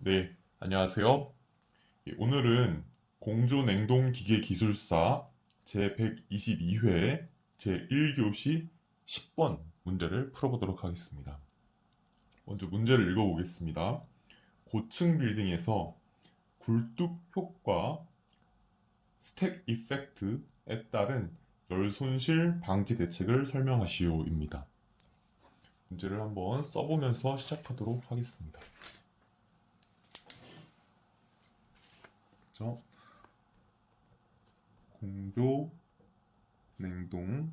네, 안녕하세요. 오늘은 공조냉동기계기술사 제122회 제1교시 10번 문제를 풀어보도록 하겠습니다. 먼저 문제를 읽어보겠습니다. 고층 빌딩에서 굴뚝 효과, 스택 이펙트에 따른 열 손실 방지 대책을 설명하시오입니다. 문제를 한번 써보면서 시작하도록 하겠습니다. 그렇죠? 공조 냉동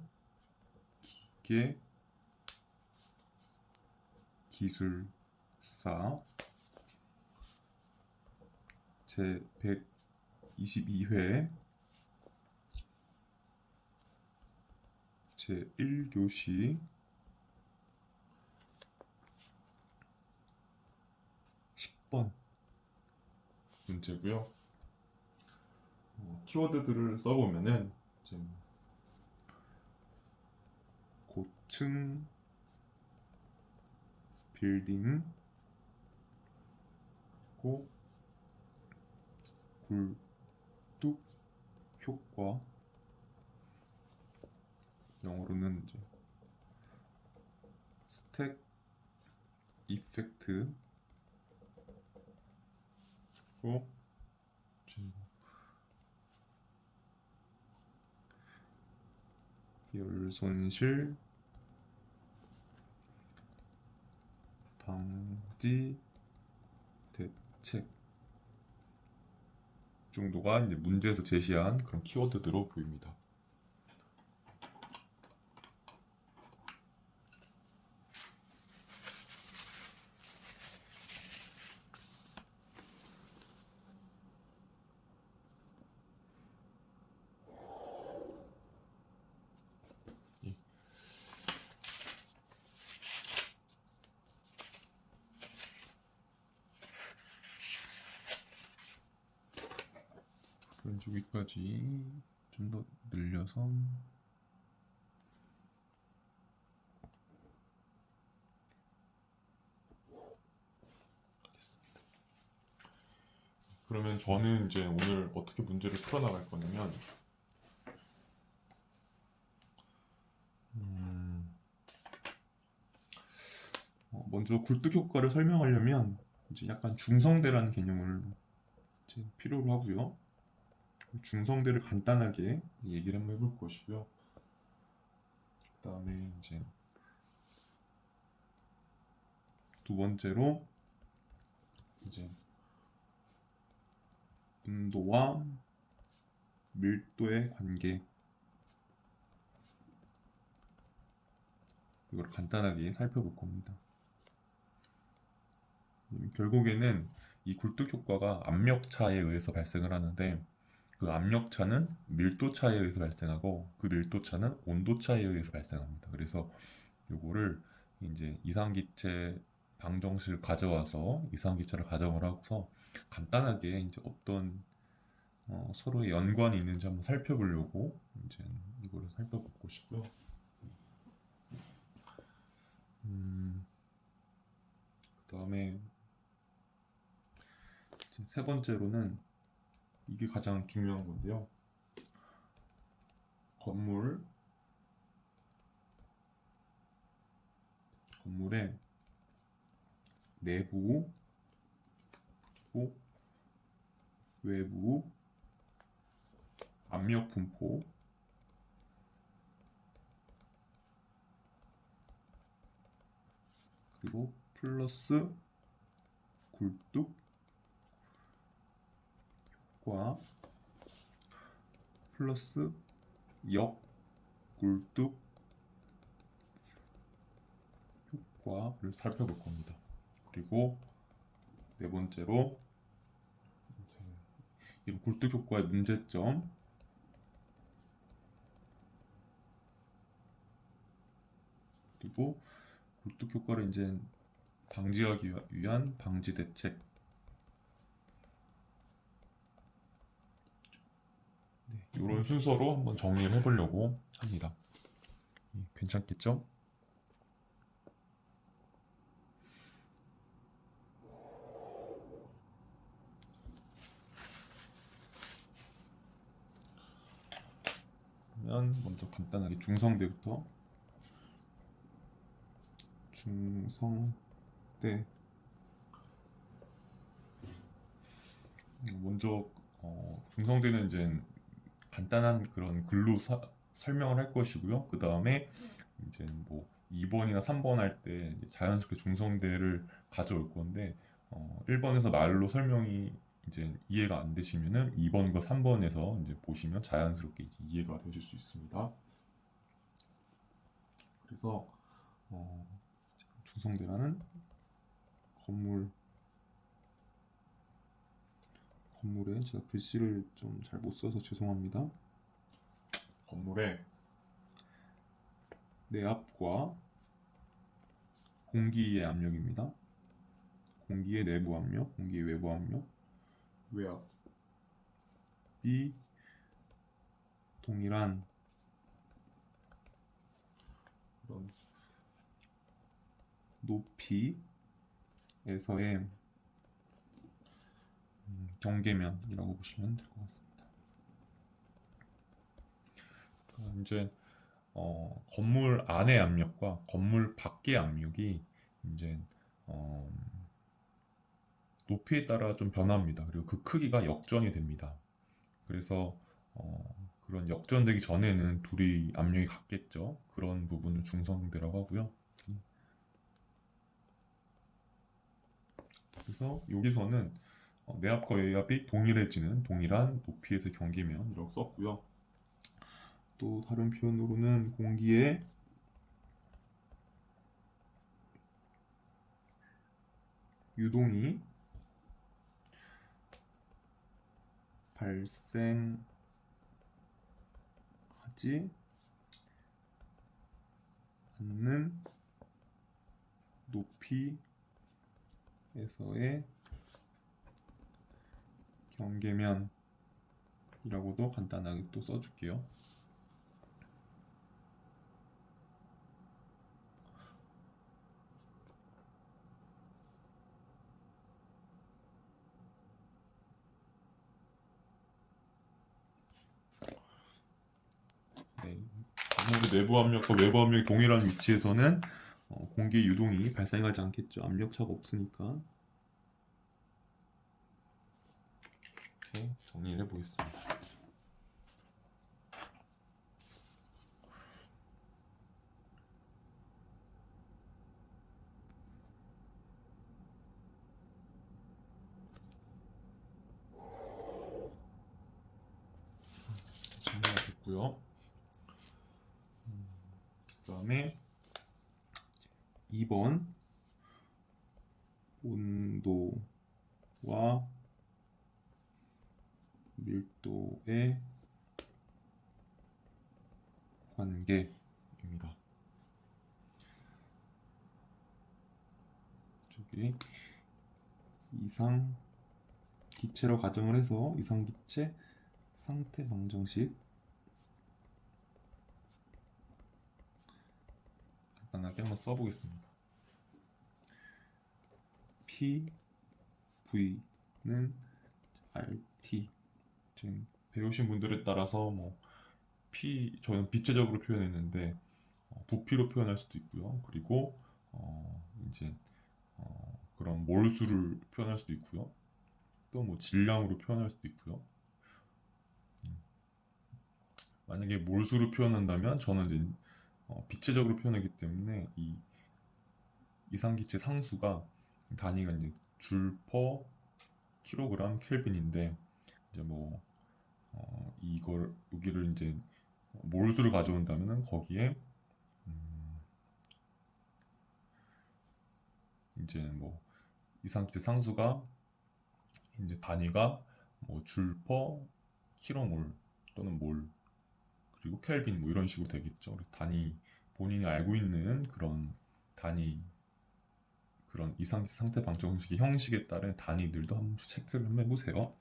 기계 기술사 제122회 제1교시 10번 문제고요. 키워드들을 써보면은 고층 빌딩 고 굴뚝 효과, 영어로는 이제 스택 이펙트 고 열 손실 방지 대책 정도가 이제 문제에서 제시한 그런 키워드들로 보입니다. 여기까지 좀 더 늘려서 하겠습니다. 그러면 저는 이제 오늘 어떻게 문제를 풀어나갈 거냐면 먼저 굴뚝 효과를 설명하려면 이제 약간 중성대라는 개념을 이제 필요로 하고요. 중성대를 간단하게 얘기를 한번 해볼 것이고요. 그 다음에 이제 두 번째로 이제 온도와 밀도의 관계, 이걸 간단하게 살펴볼 겁니다. 결국에는 이 굴뚝 효과가 압력차에 의해서 발생을 하는데, 그 압력차는 밀도차에 의해서 발생하고 그 밀도차는 온도차에 의해서 발생합니다. 그래서 요거를 이제 이상기체 방정식을 가져와서 이상기체를 가정을 하고서 간단하게 이제 어떤 서로의 연관이 있는지 한번 살펴보려고 이제 이거를 살펴볼 것이고요. 그 다음에 세 번째로는 이게 가장 중요한 건데요. 건물의 내부 그리고 외부 압력 분포, 그리고 플러스 굴뚝 효과 플러스 역굴뚝 효과를 살펴볼 겁니다. 그리고 네 번째로 이 굴뚝 효과의 문제점, 그리고 굴뚝 효과를 이제 방지하기 위한 방지 대책, 이런 순서로 한번 정리를 해보려고 합니다. 괜찮겠죠? 먼저 간단하게 중성대부터. 중성대. 먼저 중성대는 이제 간단한 그런 글로 설명을 할 것이고요. 그 다음에 이제 뭐 2번이나 3번 할 때 자연스럽게 중성대를 가져올 건데 1번에서 말로 설명이 이제 이해가 안 되시면은 2번과 3번에서 이제 보시면 자연스럽게 이제 이해가 되실 수 있습니다. 그래서 중성대라는 건물에 제가 글씨를 좀 잘 못 써서 죄송합니다. 건물의 내압과 공기의 압력입니다. 공기의 내부 압력, 공기의 외부 압력, 외압이 동일한 그런 높이에서의 경계면이라고 보시면 될 것 같습니다. 이제 건물 안의 압력과 건물 밖의 압력이 이제 높이에 따라 좀 변합니다. 그리고 그 크기가 역전이 됩니다. 그래서 그런 역전되기 전에는 둘이 압력이 같겠죠. 그런 부분을 중성대라고 하고요. 그래서 여기서는 내압과 외압이 동일해지는 동일한 높이에서 경계면이라고 썼고요. 또 다른 표현으로는 공기의 유동이 발생하지 않는 높이에서의 경계면이라고도 간단하게 또 써줄게요. 네. 건물의 내부 압력과 외부 압력이 동일한 위치에서는 공기 유동이 발생하지 않겠죠. 압력차가 없으니까. 이렇게 정리를 해보겠습니다. 정리가 됐고요. 그 다음에 2번 온도와 밀도의 관계입니다. 저기 이상 기체로 가정을 해서 이상 기체 상태 방정식 간단하게 한번 써보겠습니다. PV는 RT. 지금 배우신 분들에 따라서 뭐 저는 비체적으로 표현했는데 부피로 표현할 수도 있고요. 그리고 이제 그런 몰수를 표현할 수도 있고요. 또 뭐 질량으로 표현할 수도 있고요. 만약에 몰수로 표현한다면 저는 이제 비체적으로 표현하기 때문에 이 이상기체 상수가 단위가 이제 줄 퍼 킬로그램 켈빈인데 이제 뭐 이걸 여기를 이제 몰수를 가져온다면은 거기에 이제 뭐 이상기체 상수가 이제 단위가 뭐 줄 퍼 킬로몰 또는 몰 그리고 켈빈 뭐 이런 식으로 되겠죠. 그래서 단위 본인이 알고 있는 그런 단위 그런 이상기체 상태 방정식의 형식에 따른 단위들도 한번 체크를 한번 해보세요.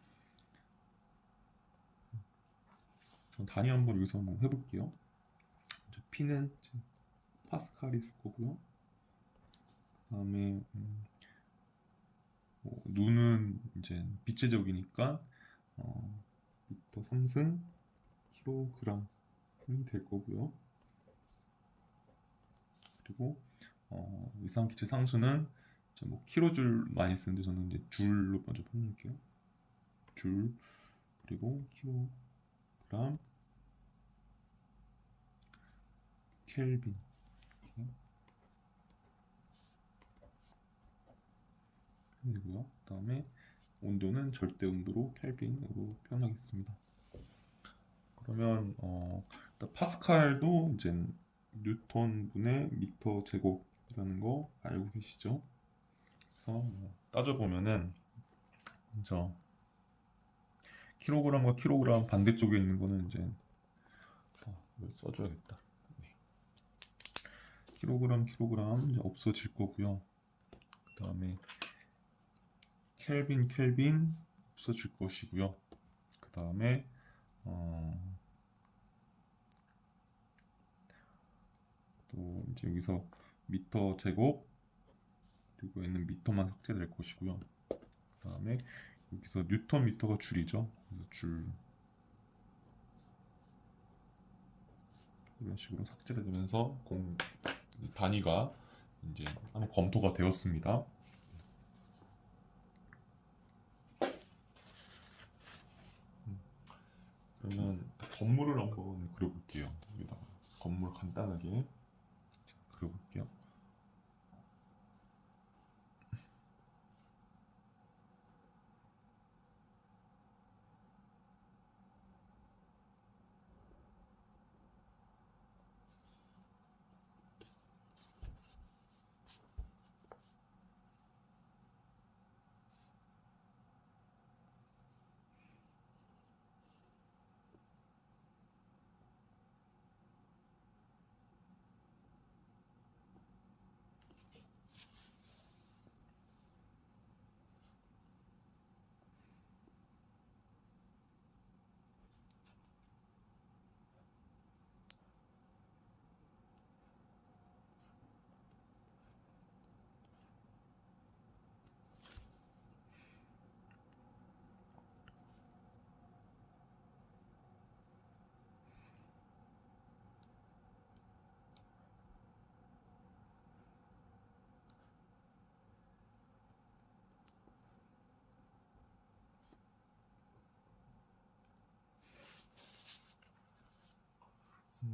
전 단위 한번 여기서 한번 해볼게요. P는 파스칼이 될 거고요. 그 다음에 누는 이제 비체적이니까 미터 3승 킬로그램 표현이 될 거고요. 그리고 이상기체 상수는 뭐 킬로줄 많이 쓰는데 저는 이제 줄로 먼저 표현할게요. 줄 그리고 킬로그램 켈빈 표현이고요. 그 다음에 온도는 절대 온도로 켈빈으로 표현하겠습니다. 그러면 일단 파스칼도 이제 뉴턴 분의 미터 제곱이라는 거 알고 계시죠? 그래서 따져보면은 먼저 킬로그램과 킬로그램 반대쪽에 있는 거는 이제 이걸 써줘야겠다. 네. 킬로그램 이제 없어질 거고요. 그 다음에 켈빈 없어질 것이고요. 그 다음에 또 이제 여기서 미터 제곱 그리고 얘는 미터만 삭제될 것이고요. 그 다음에 여기서 뉴턴 미터가 줄이죠. 그래서 줄 이런 식으로 삭제가 되면서 단위가 이제 한번 검토가 되었습니다. 그러면 건물을 한번 그려볼게요. 여기다가 건물 간단하게 그려볼게요.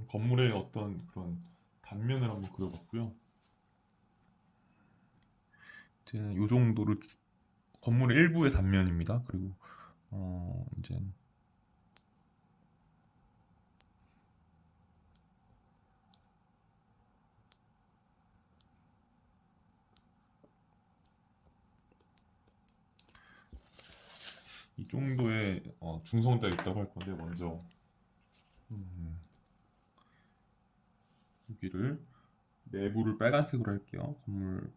건물의 어떤 그런 단면을 한번 그려봤고요. 이제 이 정도로 건물의 일부의 단면입니다. 그리고 이제 이 정도의 중성대가 있다고 할 건데 먼저 여기를 내부를 빨간색으로 할게요. 건물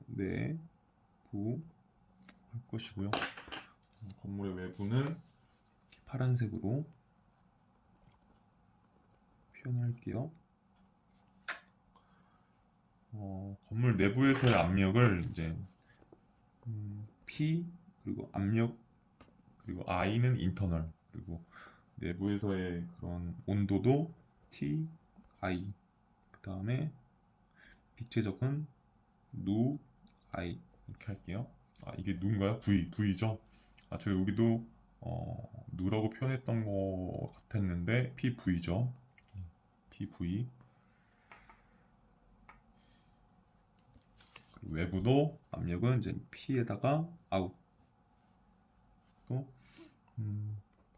내부 할 것이고요. 건물의 외부는 파란색으로 표현할게요. 건물 내부에서의 압력을 이제 P 그리고 압력 그리고 I는 인터널 그리고 내부에서의 그런 온도도 T, I 그 다음에 빛의 적은 누, I 이렇게 할게요. 이게 누인가요? V죠? 제가 여기도 누라고 표현했던 것 같았는데 PV죠. PV 그리고 외부도 압력은 이제 P에다가 아웃 또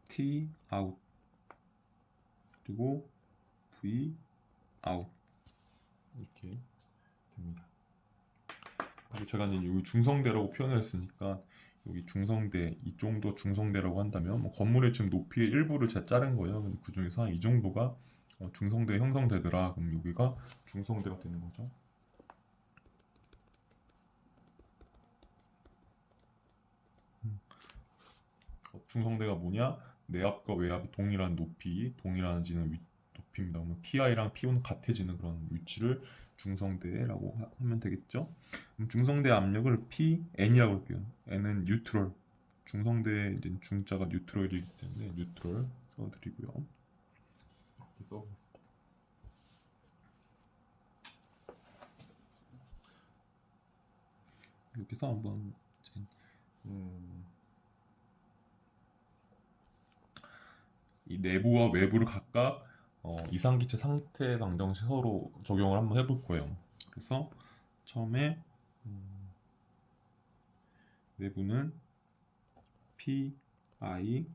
T 아웃 그리고 V 아웃 이렇게 됩니다. 그리고 제가 이제 여기 중성대라고 표현을 했으니까 여기 중성대 이 정도 중성대라고 한다면 뭐 건물의 지금 높이의 일부를 제가 자른 거예요. 근데 그 중에서 이 정도가 중성대 형성되더라. 그럼 여기가 중성대가 되는 거죠. 중성대가 뭐냐? 내압과 외압이 동일한 높이, 동일한지는 높이입니다. 그러면 PI랑 PO는 같아지는 그런 위치를 중성대라고 하면 되겠죠? 그럼 중성대 압력을 PN이라고 할게요. N은 뉴트럴. 중성대 이제 중자가 뉴트럴이기 때문에 뉴트럴 써드리고요. 써보겠습니다. 여기서 한번 이제, 이 내부와 외부를 각각 이상기체 상태 방정식 서로 적용을 한번 해볼 거예요. 그래서 처음에 내부는 P, I,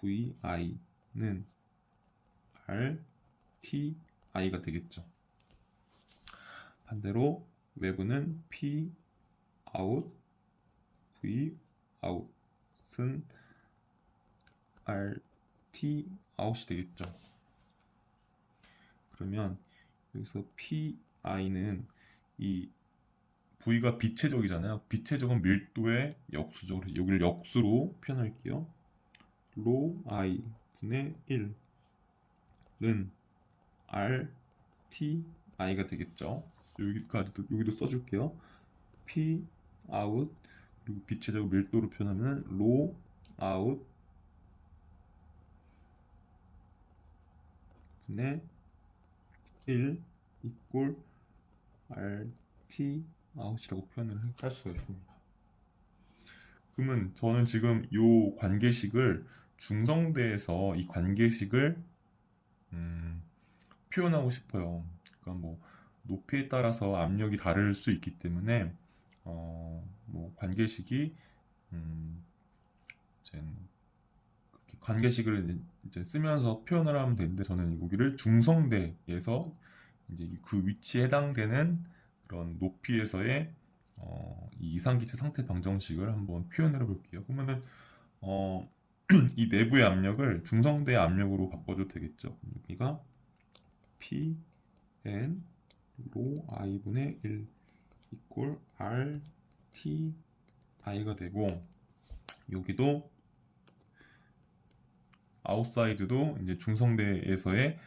V, I는 R, T, I가 되겠죠. 반대로 외부는 P, out, V, out은 R, T, out이 되겠죠. 그러면 여기서 P, I는 이 V가 비체적이잖아요. 비체적은 밀도의 역수죠. 그래서 여기를 역수로 표현할게요. 로 I 분의 1은 R, T, I가 되겠죠. 여기도 써줄게요. P, out 그리고 비체적 밀도로 표현하면 로 out 분의 1 이꼴 RT out이라고 표현을 할 수가 있습니다. 그러면 저는 지금 이 관계식을 중성대에서 이 관계식을 표현하고 싶어요. 그러니까 뭐 높이에 따라서 압력이 다를 수 있기 때문에 뭐 관계식이 이제 관계식을 이제 쓰면서 표현을 하면 되는데 저는 여기를 중성대에서 이제 그 위치에 해당되는 그런 높이에서의 이 이상기체 상태 방정식을 한번 표현을 해볼게요. 그러면은 이 내부의 압력을 중성대 압력으로 바꿔줘도 되겠죠. 여기가 P N 로 I분의 1 이꼴 R T I가 되고 여기도 아웃사이드도 이제 중성대에서의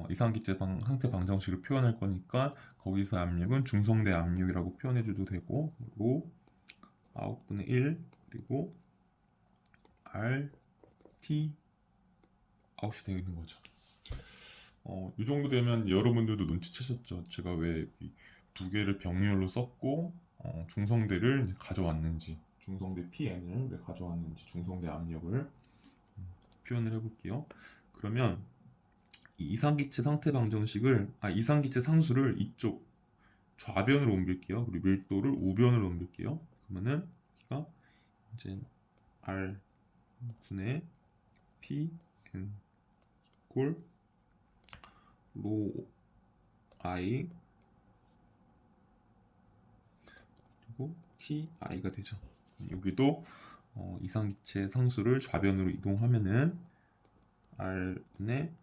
이상기체 상태 방정식을 표현할 거니까 거기서 압력은 중성대 압력이라고 표현해줘도 되고 로 아웃분의 1 그리고 R T 아웃이 되는 거죠. 이 정도 되면 여러분들도 눈치채셨죠? 제가 왜 두 개를 병렬로 썼고 중성대를 이제 가져왔는지, 중성대 PN을 왜 가져왔는지, 중성대 압력을 표현을 해볼게요. 그러면 이 이상기체 상태 방정식을 이상기체 상수를 이쪽 좌변으로 옮길게요. 그리고 밀도를 우변으로 옮길게요. 그러면은 여기가 이제 R 분의 P N 이꼴 로 I 그리고 T I가 되죠. 여기도 이상기체 상수를 좌변으로 이동하면은 R분의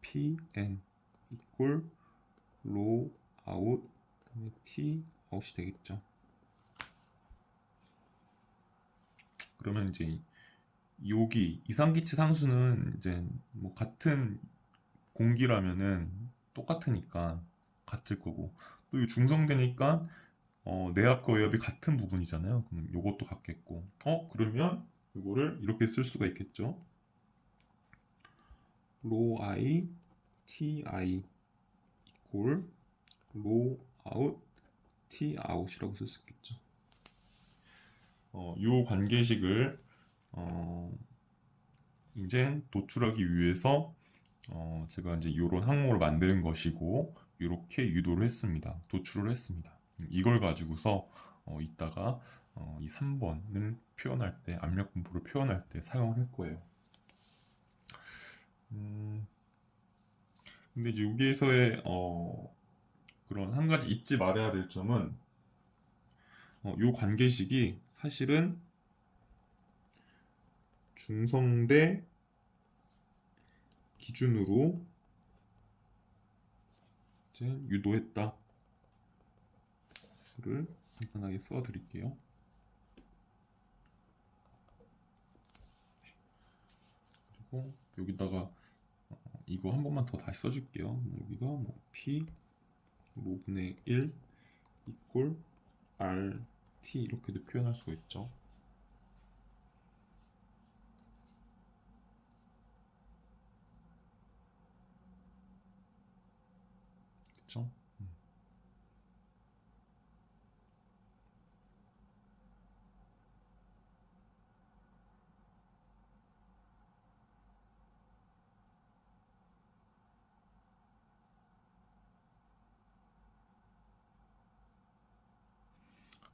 P N 이꼴 로 아웃 T 아웃이 되겠죠. 그러면 이제 여기 이상기체 상수는 이제 뭐 같은 공기라면은 똑같으니까 같을 거고 또 이 중성되니까 내압과 외압이 같은 부분이잖아요. 그럼 이것도 같겠고 그러면 이거를 이렇게 쓸 수가 있겠죠. 로 I T I 이꼴 로 아웃 T 아웃이라고 쓸 수 있겠죠. 이 관계식을 이제 도출하기 위해서 제가 이제 이런 항목을 만드는 것이고 이렇게 유도를 했습니다. 도출을 했습니다. 이걸 가지고서 이따가 이 3번을 표현할 때 압력 분포를 표현할 때 사용을 할 거예요. 근데 이제 여기에서의 그런 한 가지 잊지 말아야 될 점은 이 관계식이 사실은 중성대 기준으로 이제 유도했다를 간단하게 써 드릴게요. 그리고 여기다가 이거 한 번만 더 다시 써줄게요. 여기가 뭐 P 로분의 1 이꼴 RT 이렇게도 표현할 수가 있죠. 있죠.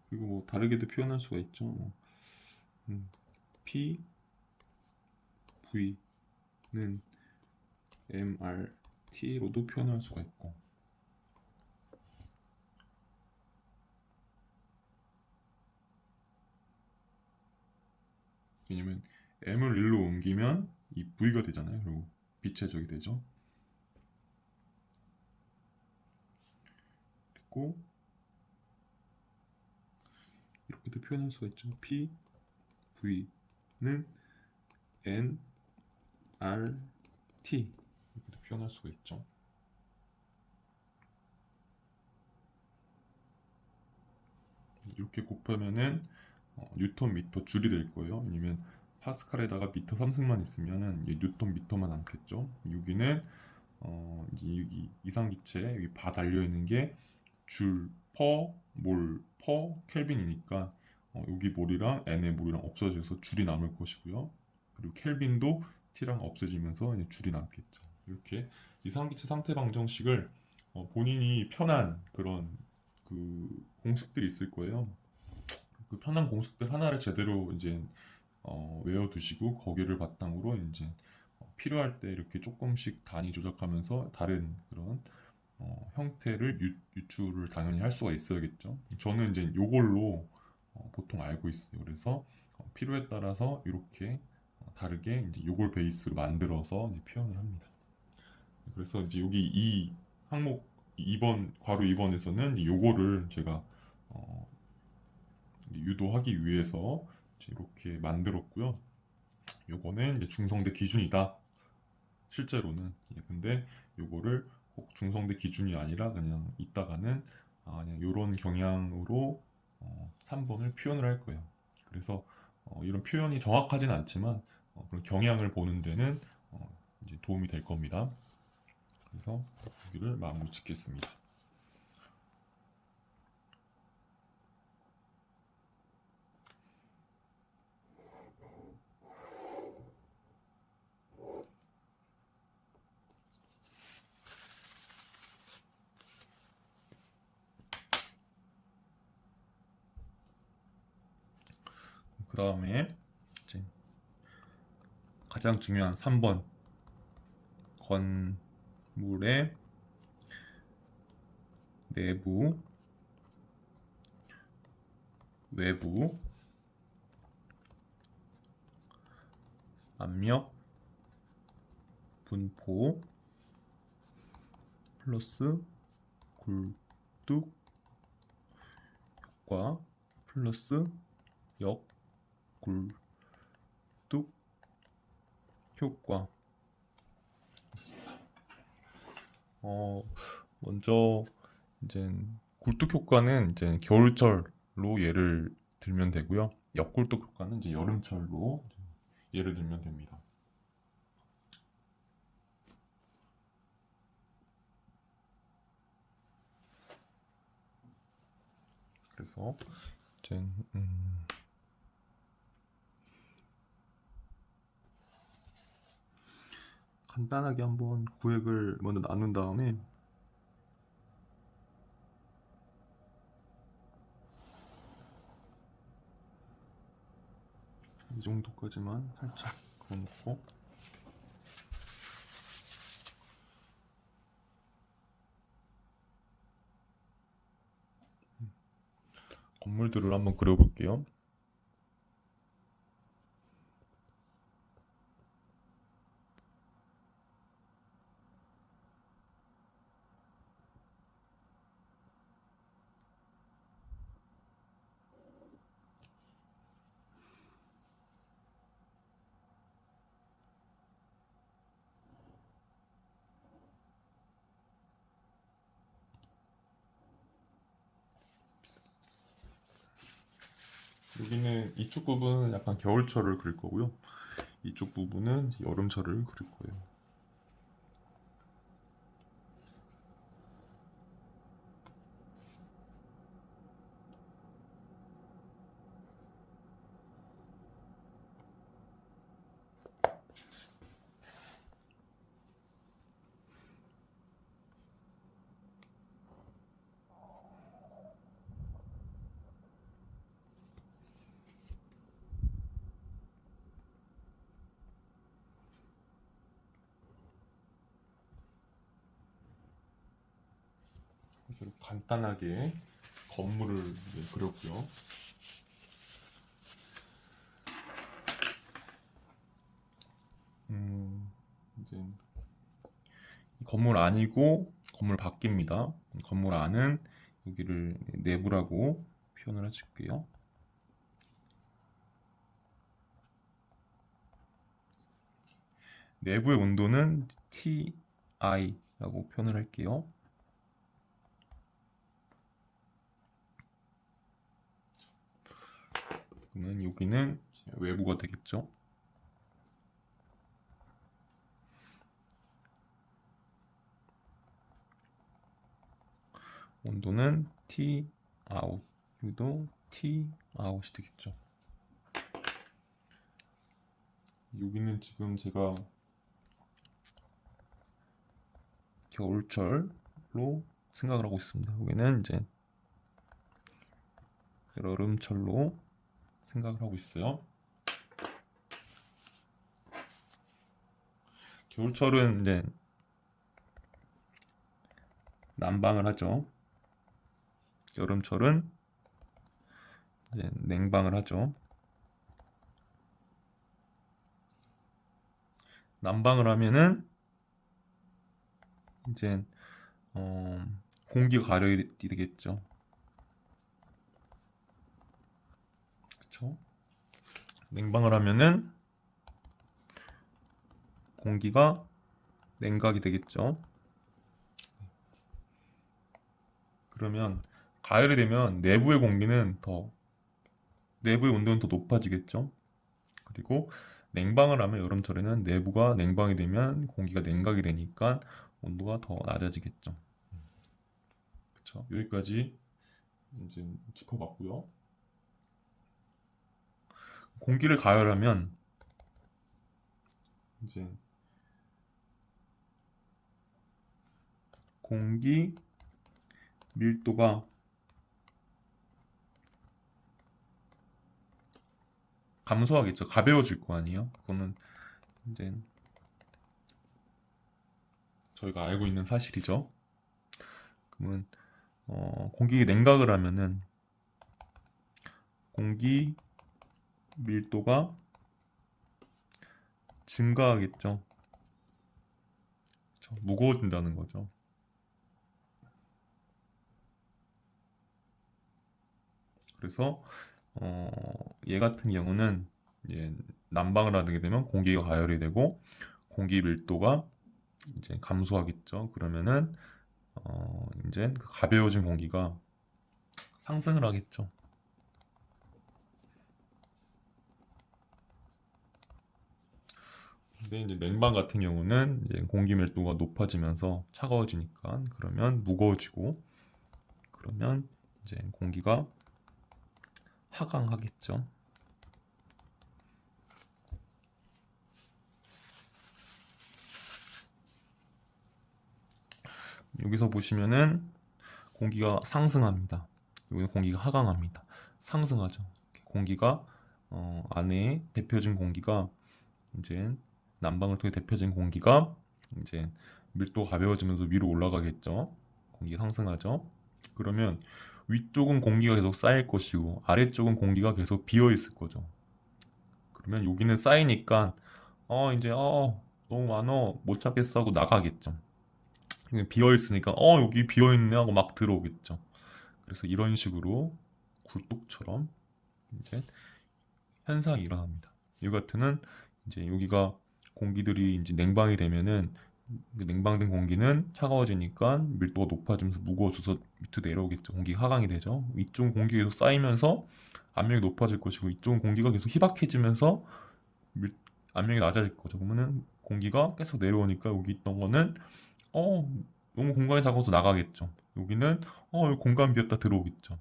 그리고 뭐 다르게도 표현할 수가 있죠. P, V는 MRT로도 표현할 수가 있고, 왜냐면 M을 1로 옮기면 이 V가 되잖아요. 그리고 빛의 적이 되죠. 그리고 이렇게도 표현할 수가 있죠. P, V는 N, R, T 이렇게도 표현할 수가 있죠. 이렇게 곱하면은 뉴턴 미터 줄이 될 거예요. 왜냐면 파스칼에다가 미터 3승만 있으면은 뉴턴 미터만 남겠죠. 여기는 이제 여기 이상기체 여기 바 달려 있는 게 줄 퍼 몰 퍼 켈빈이니까 여기 몰이랑 n의 몰이랑 없어져서 줄이 남을 것이고요. 그리고 켈빈도 t랑 없어지면서 이제 줄이 남겠죠. 이렇게 이상기체 상태 방정식을 본인이 편한 그런 그 공식들이 있을 거예요. 그 편한 공식들 하나를 제대로 이제 외워두시고 거기를 바탕으로 이제 필요할 때 이렇게 조금씩 단위 조작하면서 다른 그런 형태를 유출을 당연히 할 수가 있어야겠죠. 저는 이제 요걸로 보통 알고 있어요. 그래서 필요에 따라서 이렇게 다르게 이제 요걸 베이스로 만들어서 이제 표현을 합니다. 그래서 이제 여기 이 항목 2번 괄호 2번에서는 요거를 제가 유도하기 위해서 이렇게 만들었고요. 요거는 이제 중성대 기준이다. 실제로는 근데 요거를 꼭 중성대 기준이 아니라 그냥 이따가는 그냥 요런 경향으로 3번을 표현을 할 거예요. 그래서 이런 표현이 정확하진 않지만 그런 경향을 보는 데는 이제 도움이 될 겁니다. 그래서 여기를 마무리 짓겠습니다. 그 다음에 이제 가장 중요한 3번 건물의 내부, 외부 압력 분포 플러스 굴뚝 효과 플러스 역굴뚝 효과. 먼저 이제 굴뚝 효과는 이제 겨울철로 예를 들면 되고요. 역굴뚝 효과는 이제 여름철로 예를 들면 됩니다. 그래서 이제 간단하게 한번 구획을 먼저 나눈 다음에 이 정도까지만 살짝 그어놓고 건물들을 한번 그려볼게요. 여기는 이쪽 부분은 약간 겨울철을 그릴 거고요. 이쪽 부분은 여름철을 그릴 거예요. 그래서 이렇게 간단하게 건물을 그렸고요. 이제 건물 안이고 건물 밖입니다. 건물 안은 여기를 내부라고 표현을 해줄게요. 내부의 온도는 TI라고 표현을 할게요. 그러면 여기는 외부가 되겠죠. 온도는 T 아웃, 여기도 T 아웃이 되겠죠. 여기는 지금 제가 겨울철로 생각을 하고 있습니다. 여기는 이제 여름철로 생각을 하고 있어요. 겨울철은 이제 난방을 하죠. 여름철은 이제 냉방을 하죠. 난방을 하면은 이제 공기가 가열이 되겠죠. 그렇죠? 냉방을 하면은 공기가 냉각이 되겠죠. 그러면 가열이 되면 내부의 공기는 내부의 온도는 더 높아지겠죠. 그리고 냉방을 하면 여름철에는 내부가 냉방이 되면 공기가 냉각이 되니까 온도가 더 낮아지겠죠. 그렇죠? 여기까지 이제 짚어봤고요. 공기를 가열하면 이제 공기 밀도가 감소하겠죠. 가벼워질 거 아니에요. 그거는 이제 저희가 알고 있는 사실이죠. 그러면 공기 냉각을 하면은 공기 밀도가 증가하겠죠. 그렇죠? 무거워진다는 거죠. 그래서 얘 같은 경우는 이제 난방을 하게 되면 공기가 가열이 되고 공기 밀도가 이제 감소하겠죠. 그러면은 이제 그 가벼워진 공기가 상승을 하겠죠. 근데 이제 냉방 같은 경우는 이제 공기 밀도가 높아지면서 차가워지니까 그러면 무거워지고 그러면 이제 공기가 하강하겠죠. 여기서 보시면은 공기가 상승합니다. 여기 공기가 하강합니다. 상승하죠. 공기가 안에 데펴진 공기가 이제 난방을 통해 데펴진 공기가 이제 밀도가 가벼워지면서 위로 올라가겠죠. 공기가 상승하죠. 그러면 위쪽은 공기가 계속 쌓일 것이고 아래쪽은 공기가 계속 비어 있을 거죠. 그러면 여기는 쌓이니까 이제 너무 많어 못 찾겠어 하고 나가겠죠. 비어 있으니까 여기 비어 있네 하고 막 들어오겠죠. 그래서 이런 식으로 굴뚝처럼 이제 현상이 일어납니다. 이 같은 이제 여기가 공기들이 이제 냉방이 되면은 그 냉방된 공기는 차가워지니까 밀도가 높아지면서 무거워져서 밑으로 내려오겠죠. 공기가 하강이 되죠. 이쪽은 공기가 계속 쌓이면서 압력이 높아질 것이고 이쪽은 공기가 계속 희박해지면서 압력이 낮아질 거죠. 그러면은 공기가 계속 내려오니까 여기 있던 거는 너무 공간이 작아서 나가겠죠. 여기는 여기 공간 비었다 들어오겠죠.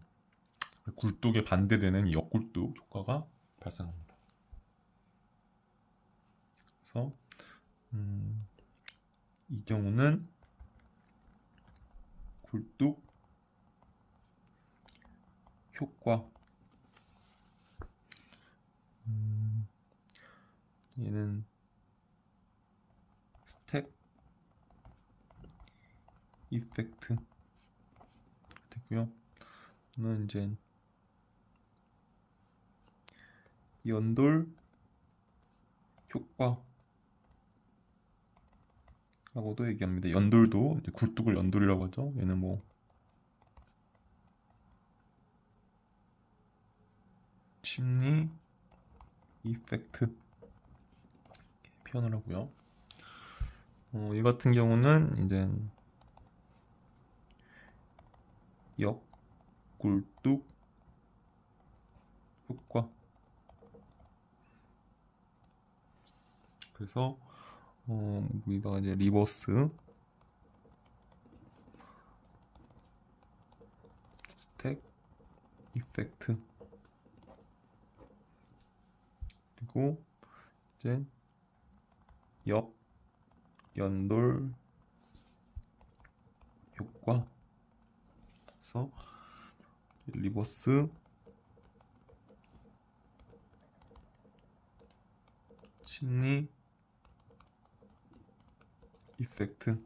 굴뚝에 반대되는 이 역굴뚝 효과가 발생합니다. 그래서 이 경우는 굴뚝 효과. 얘는 스택 이펙트. 이고요. 저는 이제 연돌 효과라고도 얘기합니다. 연돌도 이제 굴뚝을 연돌이라고 하죠. 얘는 뭐 심리 이펙트 이렇게 표현을 하고요. 이 같은 경우는 이제 역굴뚝 효과. 그래서 여기다가 이제 리버스 스택 이펙트, 그리고 이제 역 연돌 효과. 그래서 리버스 심리 이펙트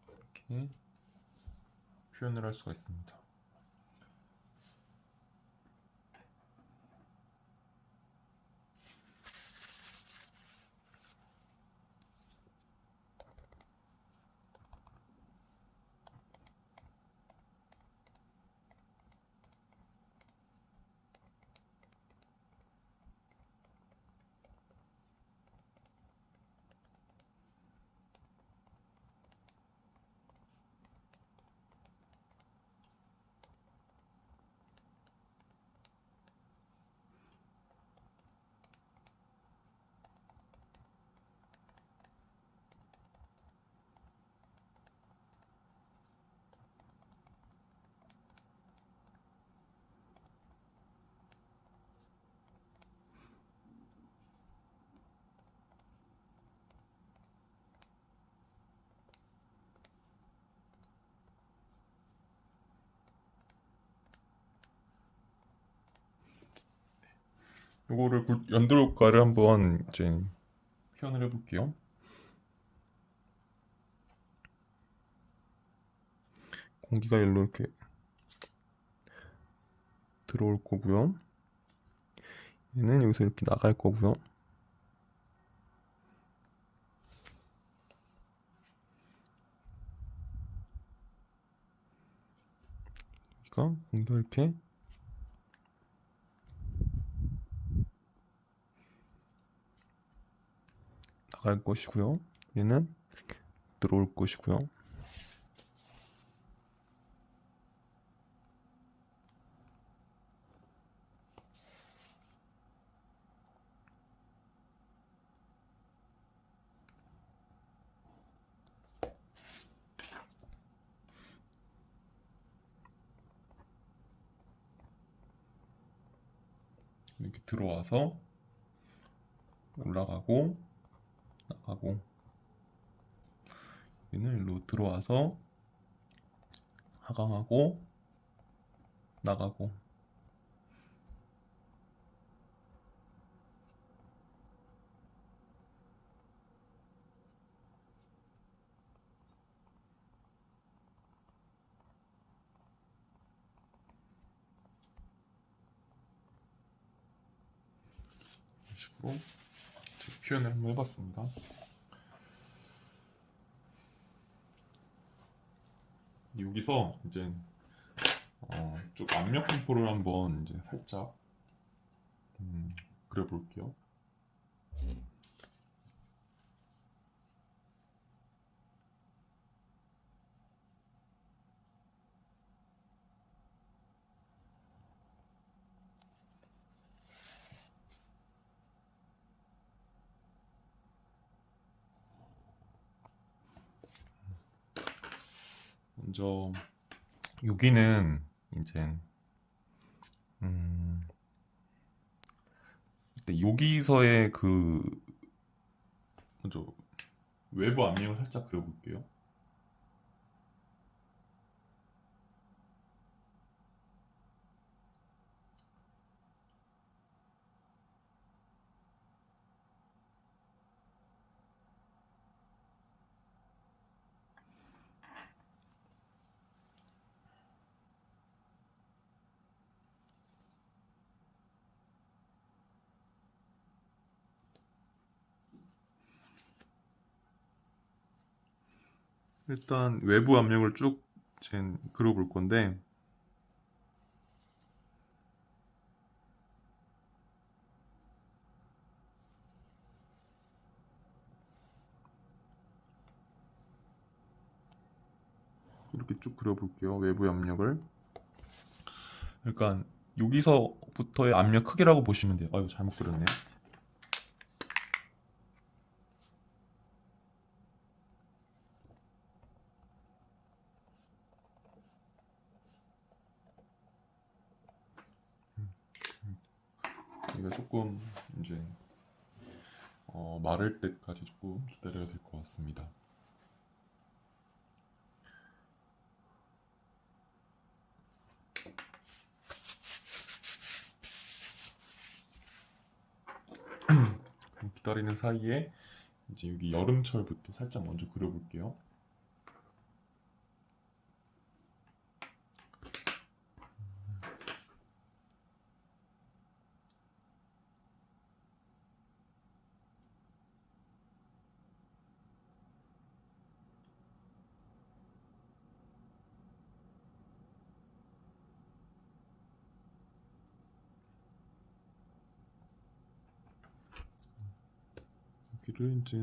이렇게 표현을 할 수가 있습니다. 요거를 연돌 효과를 한번 이제 표현을 해볼게요. 공기가 일로 이렇게 들어올 거고요. 얘는 여기서 이렇게 나갈 거고요. 그러니까 공기가 이렇게 나갈 것이고요. 얘는 들어올 것이고요. 이렇게 들어와서 올라가고 나가고, 얘는 일로 들어와서 하강하고 나가고. 이런 식으로 표현을 한번 해봤습니다. 여기서 이제 쭉 압력 분포를 한번 이제 살짝 그려볼게요. 먼저 여기는 이제 여기서의 그 먼저 외부 압력을 살짝 그려볼게요. 일단 외부 압력을 쭉 그려볼 건데, 이렇게 쭉 그려볼게요. 외부 압력을. 그러니까 여기서부터의 압력 크기라고 보시면 돼요. 아유, 잘못 그렸네요. 이거 조금 이제 마를 때까지 조금 기다려야 될 것 같습니다. 기다리는 사이에 이제 여기 여름철부터 살짝 먼저 그려볼게요. 여기를 이제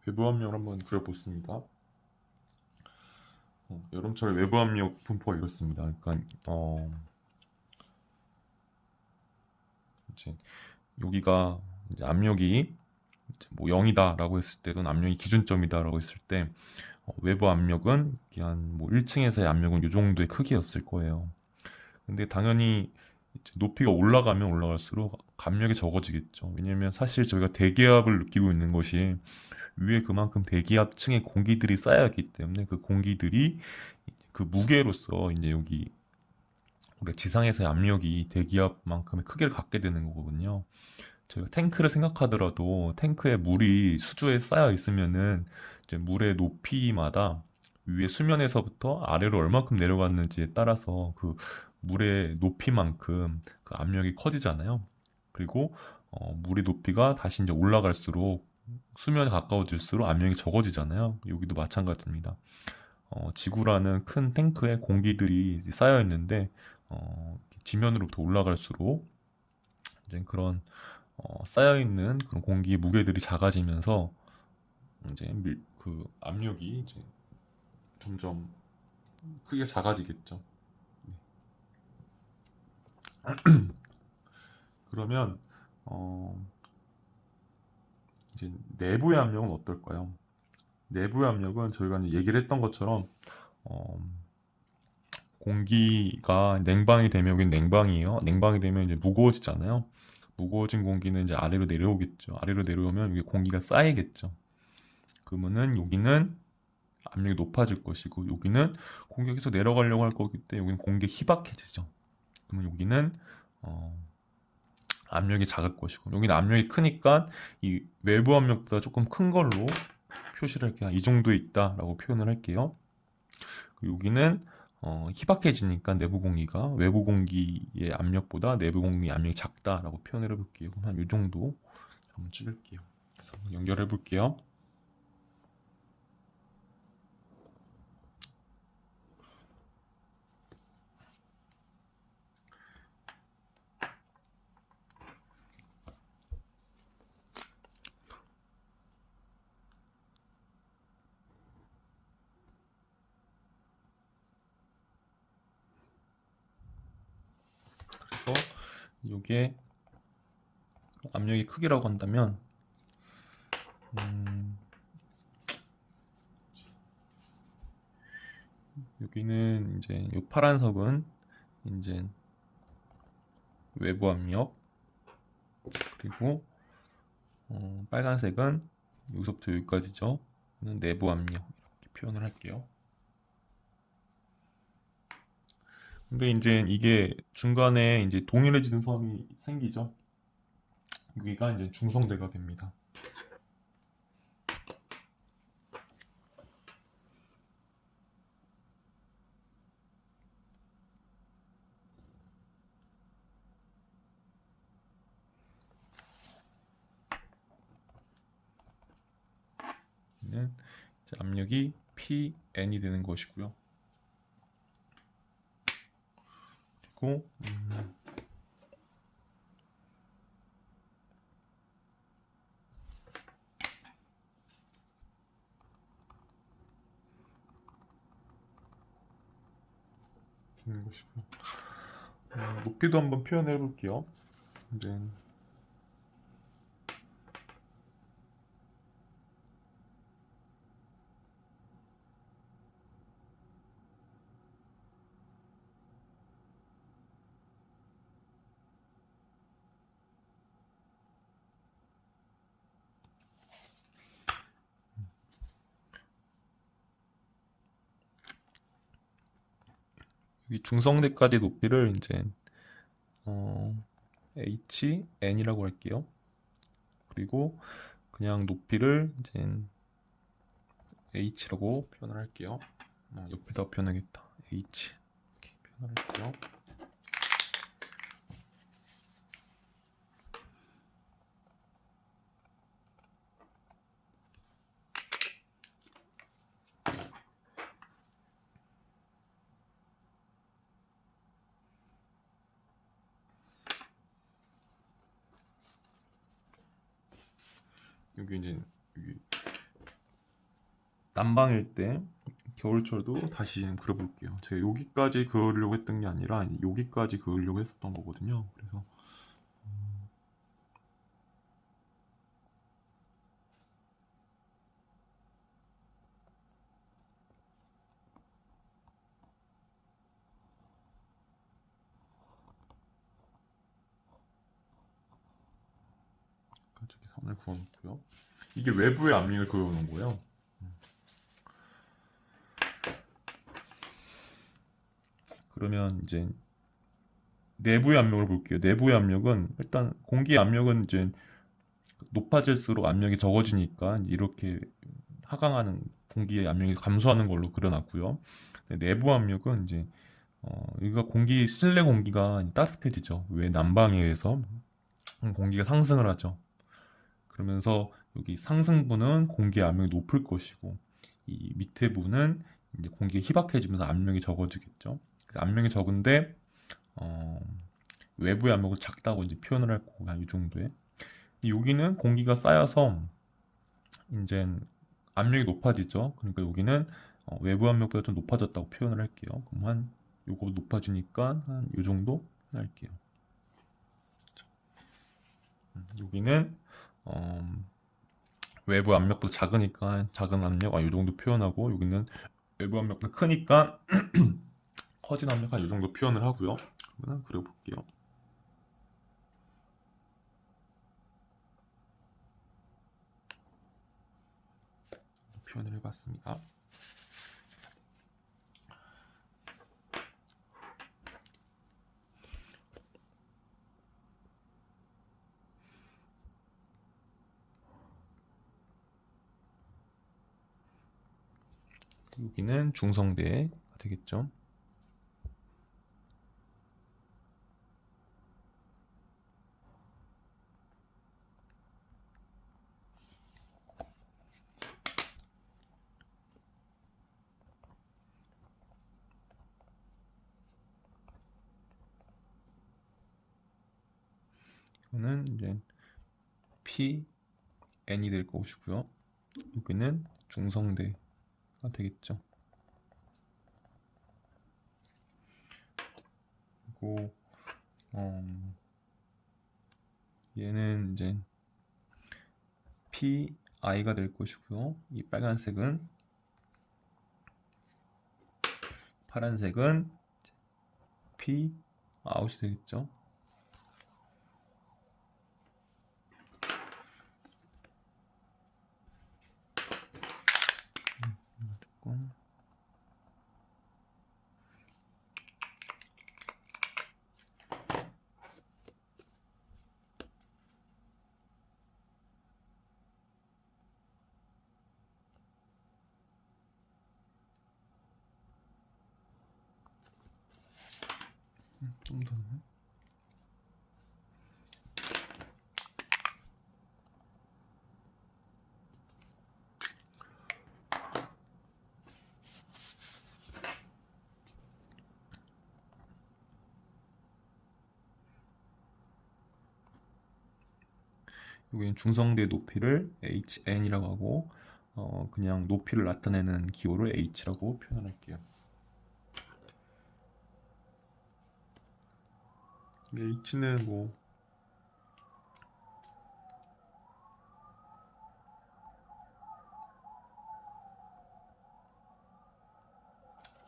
외부 압력을 한번 그려보습니다. 여름철 외부 압력 분포가 이렇습니다. 그러니까 이제 여기가 이제 압력이 이제 뭐 0이다라고 했을 때, 또는 압력이 기준점이다라고 했을 때, 외부 압력은 한 뭐 1층에서의 압력은 이 정도의 크기였을 거예요. 근데 당연히 이제 높이가 올라가면 올라갈수록 압력이 적어지겠죠. 왜냐면 사실 저희가 대기압을 느끼고 있는 것이 위에 그만큼 대기압층에 공기들이 쌓여있기 때문에, 그 공기들이 그 무게로서 이제 여기 우리가 지상에서의 압력이 대기압만큼의 크기를 갖게 되는 거거든요. 저희가 탱크를 생각하더라도 탱크에 물이 수조에 쌓여 있으면은 이제 물의 높이마다 위에 수면에서부터 아래로 얼마큼 내려갔는지에 따라서 그 물의 높이만큼 그 압력이 커지잖아요. 그리고 물의 높이가 다시 이제 올라갈수록, 수면에 가까워질수록 압력이 적어지잖아요. 여기도 마찬가지입니다. 지구라는 큰 탱크에 공기들이 쌓여 있는데, 지면으로부터 올라갈수록 이제 그런 쌓여 있는 그런 공기의 무게들이 작아지면서 이제 그 압력이 이제 점점 크게 작아지겠죠. 그러면 이제 내부의 압력은 어떨까요? 내부의 압력은 저희가 이제 얘기를 했던 것처럼 어, 공기가 냉방이 되면, 여긴 냉방이에요. 냉방이 되면 이제 무거워지잖아요. 무거워진 공기는 이제 아래로 내려오겠죠. 아래로 내려오면 여기 공기가 쌓이겠죠. 그러면은 여기는 압력이 높아질 것이고, 여기는 공기가 계속 내려가려고 할 거기 때문에 여기는 공기가 희박해지죠. 그러면 여기는 압력이 작을 것이고, 여기는 압력이 크니까 이 외부 압력보다 조금 큰 걸로 표시를 할게요. 이 정도에 있다라고 표현을 할게요. 여기는 희박해지니까 내부 공기가 외부 공기의 압력보다 내부 공기 압력이 작다라고 표현을 해볼게요. 그럼 한 이 정도 한번 찍을게요. 그래서 한번 연결해 볼게요. 그래서 이게 압력이 크기라고 한다면, 여기는 이제 이 파란 석은 이제 외부 압력, 그리고 빨간색은 여기서부터 여기까지죠. 내부 압력, 이렇게 표현을 할게요. 근데 이제 이게 중간에 이제 동일해지는 섬이 생기죠. 여기가 이제 중성대가 됩니다. 여기는 이제 압력이 PN이 되는 것이고요. 그리고 되는 것이고요. 높이도 한번 표현해 볼게요. 이제 여기 중성대까지 높이를 이제 HN이라고 할게요. 그리고 그냥 높이를 이제 H라고 표현을 할게요. 옆에다 표현하겠다. H 이렇게 표현을 할게요. 여기 이제 여기 난방일 때 겨울철도 다시 그려볼게요. 제가 여기까지 그으려고 했던 게 아니라 여기까지 그으려고 했었던 거거든요. 그래서 여기까지 선을 그어놓고요. 이게 외부의 압력을 그어놓은 거예요. 그러면 이제 내부의 압력을 볼게요. 내부의 압력은 일단 공기의 압력은 이제 높아질수록 압력이 적어지니까 이렇게 하강하는 공기의 압력이 감소하는 걸로 그려놨고요. 내부 압력은 이제 여기가 실내 공기가 따뜻해지죠. 왜 난방에 의해서 공기가 상승을 하죠. 그러면서 여기 상승부는 공기의 압력이 높을 것이고 이 밑에 부는 이제 공기가 희박해지면서 압력이 적어지겠죠. 압력이 적은데 외부의 압력은 작다고 이제 표현을 할 거고 한 이 정도에 여기는 공기가 쌓여서 이제 압력이 높아지죠. 그러니까 여기는 외부 압력보다 좀 높아졌다고 표현을 할게요. 그럼 한 요거 높아지니까 한 요 정도 할게요. 여기는 외부 압력보다 작으니까 작은 압력 요 정도 표현하고 여기는 외부 압력보다 크니까 커진 압력 요 정도 표현을 하고요. 그러면 그려볼게요. 표현을 해봤습니다. 여기는 중성대가 되겠죠. 이거는 이제 PN이 될 것이고요. 여기는 중성대가 되겠죠. 그리고 얘는 이제 PI가 될 것이고요. 이 파란색은 P 아웃이 되겠죠. 좀 더. 여기는 중성대 높이를 HN이라고 하고 그냥 높이를 나타내는 기호를 H라고 표현할게요. H는 뭐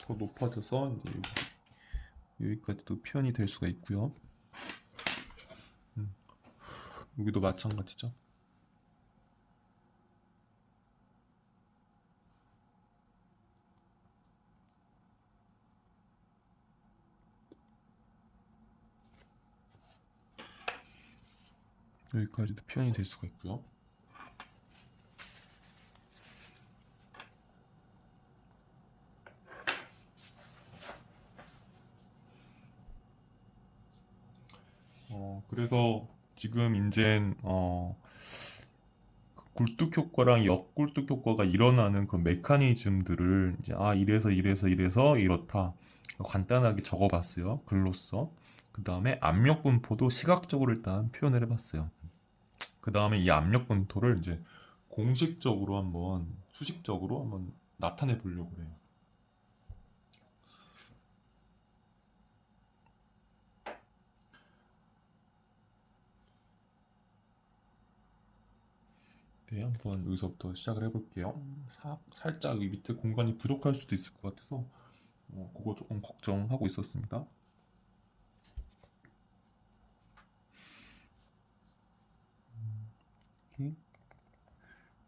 더 높아져서 이제 여기까지도 표현이 될 수가 있고요. 여기도 마찬가지죠. 여기까지도 표현이 될 수가 있고요. 그래서 지금 이젠 굴뚝 효과랑 역굴뚝 효과가 일어나는 그런 메커니즘들을 이제 이래서 이렇다 간단하게 적어봤어요. 글로써. 그 다음에 압력 분포도 시각적으로 일단 표현을 해봤어요. 그 다음에 이 압력 분포를 이제 공식적으로 한번 수식적으로 한번 나타내 보려고 해요. 네, 한번 여기서부터 시작을 해볼게요. 살짝 이 밑에 공간이 부족할 수도 있을 것 같아서 그거 조금 걱정하고 있었습니다. 이렇게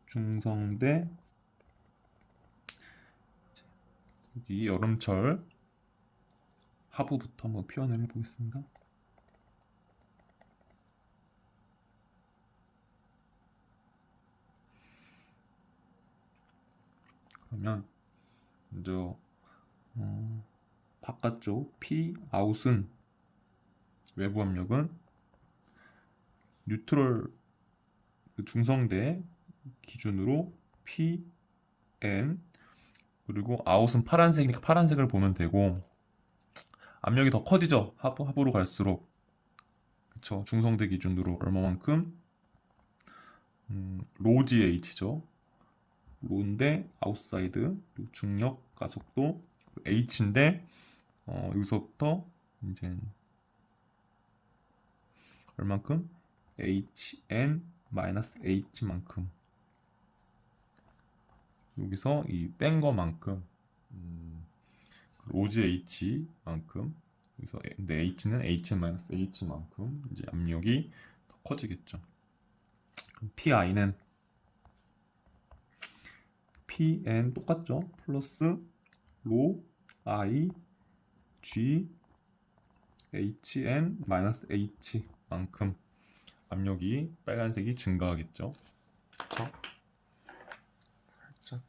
중성대 여기 여름철 하부부터 한번 표현을 해보겠습니다. 그러면 먼저 바깥쪽 P 아웃은 외부 압력은 뉴트럴 그 중성대 기준으로 Pn 그리고 아웃은 파란색이니까 파란색을 보면 되고 압력이 더 커지죠. 하부로 갈수록 그쵸. 중성대 기준으로 얼마만큼 로지 H죠. 로인데 아웃사이드 중력 가속도 H인데 여기서부터 이제 얼만큼 HN-H만큼 여기서 이 뺀 거만큼 로지 H만큼 그래서 근데 H는 HN-H만큼 이제 압력이 더 커지겠죠. 그럼 PI는 PN 똑같죠? 플러스 로 I G HN-H만큼 압력이 빨간색이 증가하겠죠. 살짝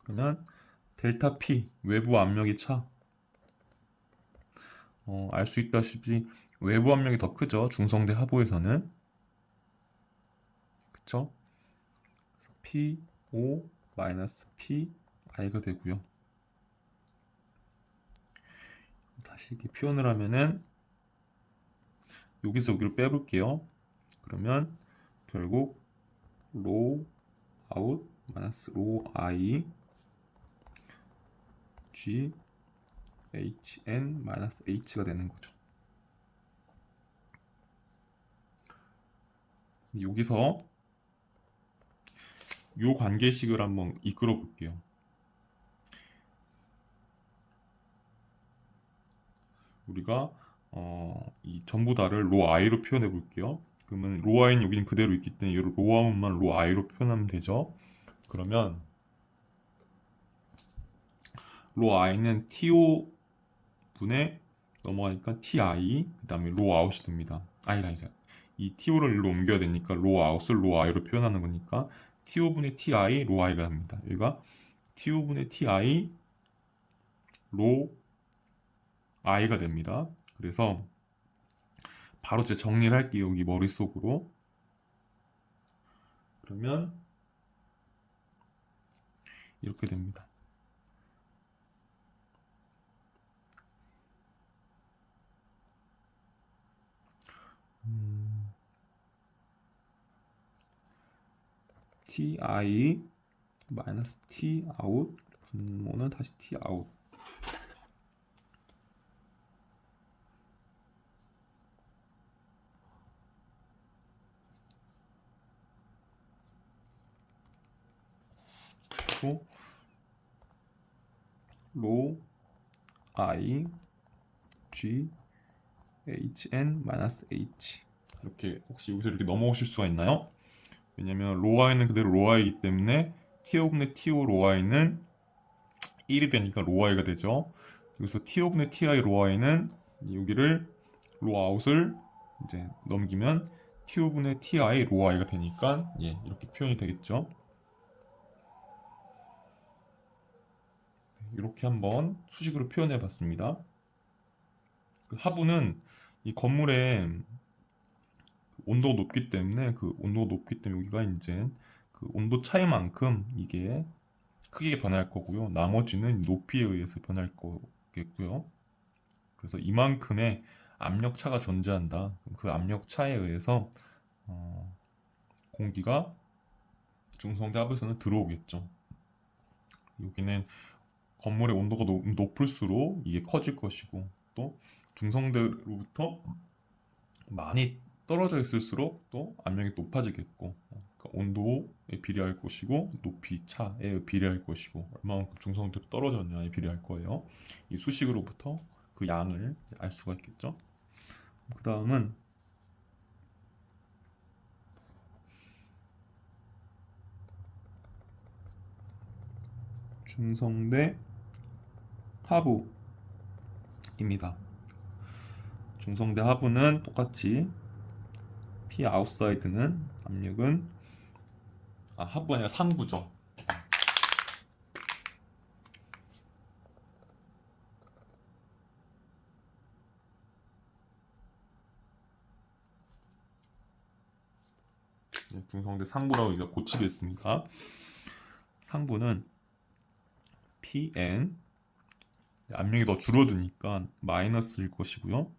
그러면 델타 P 외부 압력의 차 알 수 있다시피 외부 압력이 더 크죠. 중성대 하부에서는 그쵸? PO 마이너스 PI가 되고요. 다시 이렇게 표현을 하면은 여기서 여기를 빼볼게요. 그러면 결국 로 아웃 마이너스 로 I G HN-H가 되는 거죠. 여기서 이 관계식을 한번 이끌어 볼게요. 우리가 이 전부 다를 로 i로 표현해 볼게요. 그러면 로 i는 여기는 그대로 있기 때문에 이로 로 아웃만 로 i로 표현하면 되죠. 그러면 로 i는 TO 분에 넘어가니까 TI 그 다음에 로 아웃이 됩니다. 아니다. 이 TO를 일로 옮겨야 되니까 로 아웃을 로 i로 표현하는 거니까 TO분의 TI 로 i가 됩니다. 여기가 TO분의 TI 로 i가 됩니다. 그래서 바로 제 정리를 할게요. 여기 머릿속으로. 그러면 이렇게 됩니다. ti 마이너스 t 아웃 분모는 다시 t 아웃. 그리고 로 I G hn 마이너스 h. 이렇게 혹시 여기서 이렇게 넘어오실 수가 있나요? 왜냐면 로 i는 그대로 로 i이기 때문에 t5분의 t5 로 i는 1이 되니까 로 i가 되죠. 여기서 t5분의 ti 로 i는 여기를 로 아웃을 이제 넘기면 t5분의 ti 로 i가 되니까 예, 이렇게 표현이 되겠죠. 이렇게 한번 수식으로 표현해 봤습니다. 그 하부는 이 건물의 온도가 높기 때문에 여기가 이제 그 온도 차이만큼 이게 크게 변할 거고요. 나머지는 높이에 의해서 변할 거겠고요. 그래서 이만큼의 압력 차가 존재한다. 그 압력 차에 의해서 공기가 중성대 하부에서는 들어오겠죠. 여기는 건물의 온도가 높을수록 이게 커질 것이고, 또 중성대로부터 많이 떨어져 있을수록 또 압력이 높아지겠고, 그러니까 온도에 비례할 것이고 높이 차에 비례할 것이고 얼마만큼 중성대로 떨어졌냐에 비례할 거예요. 이 수식으로부터 그 양을 알 수가 있겠죠. 그 다음은 중성대 하부입니다. 중성대 하부는 똑같이 P 아웃사이드는 압력은 하부가 아니라 상부죠. 중성대 상부라고 이제 고치겠습니다. 상부는 Pn 압력이 더 줄어드니까 마이너스일 것이고요.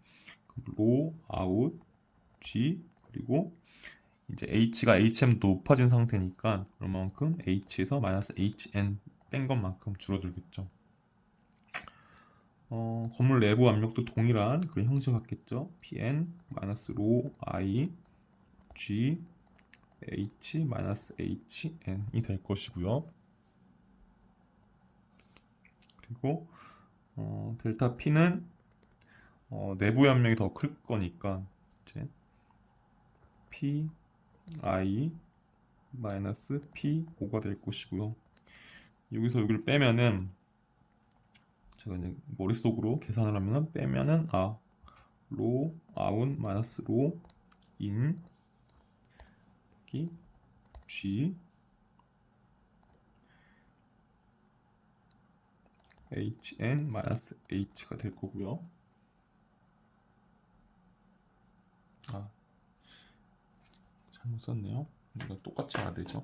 로 아웃 G 그리고 이제 H가 HM 높아진 상태니까 그만큼 H에서 마이너스 HN 뺀 것만큼 줄어들겠죠. 건물 내부 압력도 동일한 그런 형식 같겠죠. Pn 마이너스 로 I G H 마이너스 HN이 될 것이고요. 그리고 델타 P는 내부의 압력이 더 클 거니까 이제 P I 마이너스 P5가 될 것이고요. 여기서 여기를 빼면은 제가 이제 머릿속으로 계산을 하면은 빼면은 로 아웃 마이너스 로 인 G HN 마이너스 H가 될 거고요. 잘못 썼네요. 이거 똑같이 해야 되죠.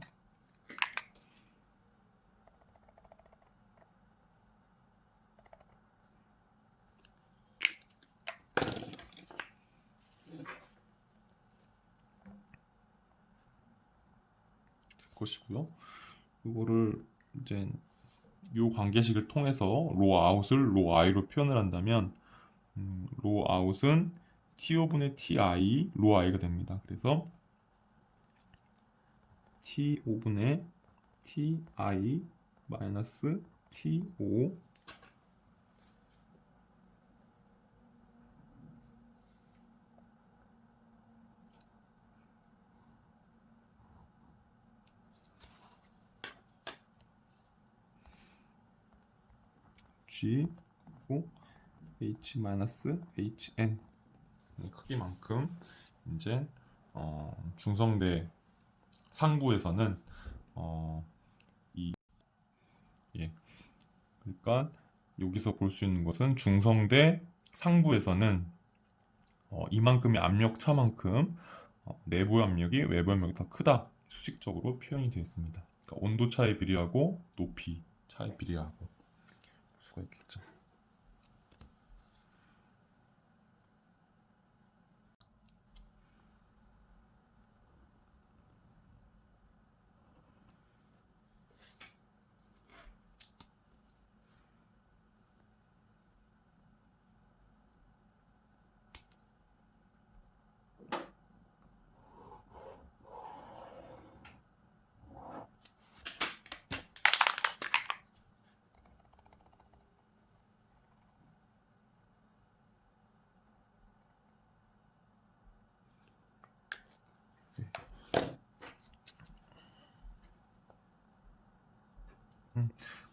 것이고요. 이거를 이제 요 관계식을 통해서 로 아웃을 로 i로 표현을 한다면 로 아웃은 T5분의 Ti 로 i가 됩니다. 그래서 T5분의 Ti 마이너스 T5 G 그리고 H 마이너스 HN 크기만큼 이제 중성대 상부에서는 그러니까 여기서 볼 수 있는 것은 중성대 상부에서는 이만큼의 압력 차만큼 내부 압력이 외부 압력이 더 크다. 수식적으로 표현이 되어 있습니다. 그러니까 온도 차에 비례하고 높이 차에 비례하고 볼 수가 있겠죠.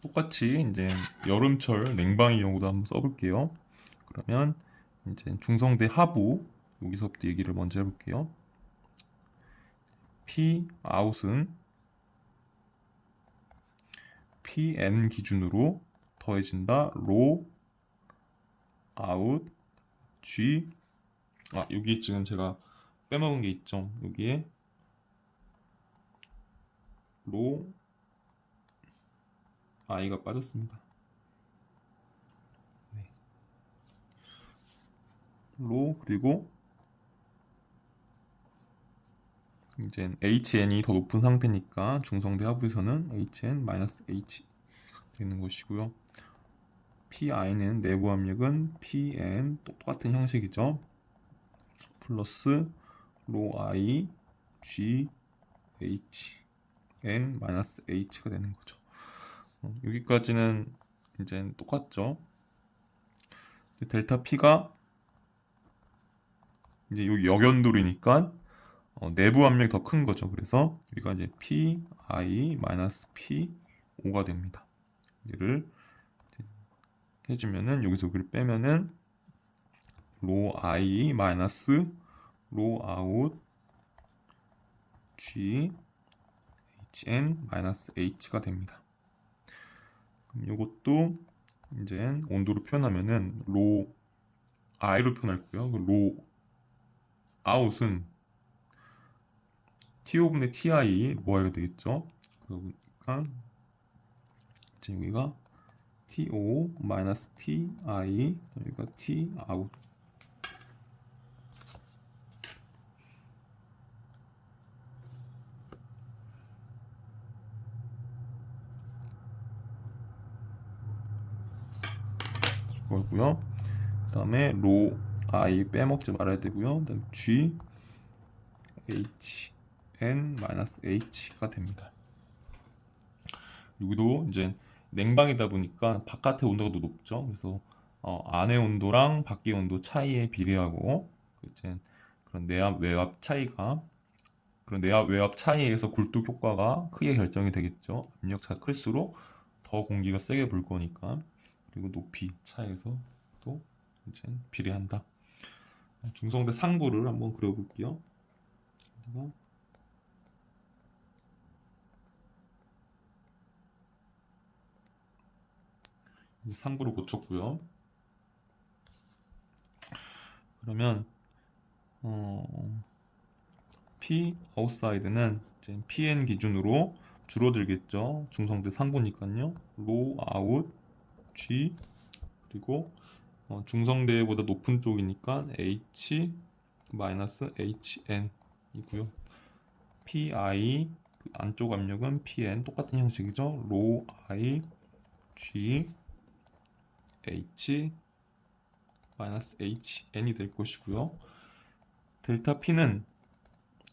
똑같이 이제 여름철 냉방의 경우도 한번 써볼게요. 그러면 이제 중성대 하부 여기서부터 얘기를 먼저 해볼게요. P 아웃은 PN 기준으로 더해진다. 로 아웃 G 여기 지금 제가 빼먹은 게 있죠. 여기에 로 I가 빠졌습니다. 네. 로 그리고 이제 HN이 더 높은 상태니까 중성대 하부에서는 HN-H 되는 것이고요. PI는 내부 압력은 PN 똑같은 형식이죠. 플러스 로 I G H N-H가 되는 거죠. 여기까지는 이제 똑같죠. 델타 P가 이제 여기 역연돌이니까 내부 압력이 더 큰 거죠. 그래서 여기가 이제 Pi-P5가 됩니다. 얘를 해주면은 여기서 여기를 빼면은 로 I 마이너스 로 아웃 G HN 마이너스 H가 됩니다. 그럼 이것도 이제 온도로 표현하면은 로 I로 표현할 거예요. 로 아웃은 TO분의 TI 로아이가 되겠죠. 그러니까 이제 여기가 TO 마이너스 TI 여기가 T 아웃 이거고요. 그 다음에 로 I 빼먹지 말아야 되고요. 그다음에 G H N 마이너스 H가 됩니다. 여기도 이제 냉방이다 보니까 바깥의 온도가 더 높죠. 그래서 안의 온도랑 밖의 온도 차이에 비례하고 이제 그런 내압 외압 차이가 그런 내압 외압 차이에서 굴뚝 효과가 크게 결정이 되겠죠. 압력차가 클수록 더 공기가 세게 불 거니까. 그리고 높이 차이에서 또 이제 비례한다. 중성대 상부를 한번 그려볼게요. 상부로 고쳤고요. 그러면 P 아웃사이드는 이제 PN 기준으로 줄어들겠죠. 중성대 상부니까요. 로 아웃 G 그리고 중성대보다 높은 쪽이니까 H 마이너스 HN 이고요. PI 그 안쪽 압력은 PN 똑같은 형식이죠. 로 I G H 마이너스 HN이 될 것이고요. 델타 P는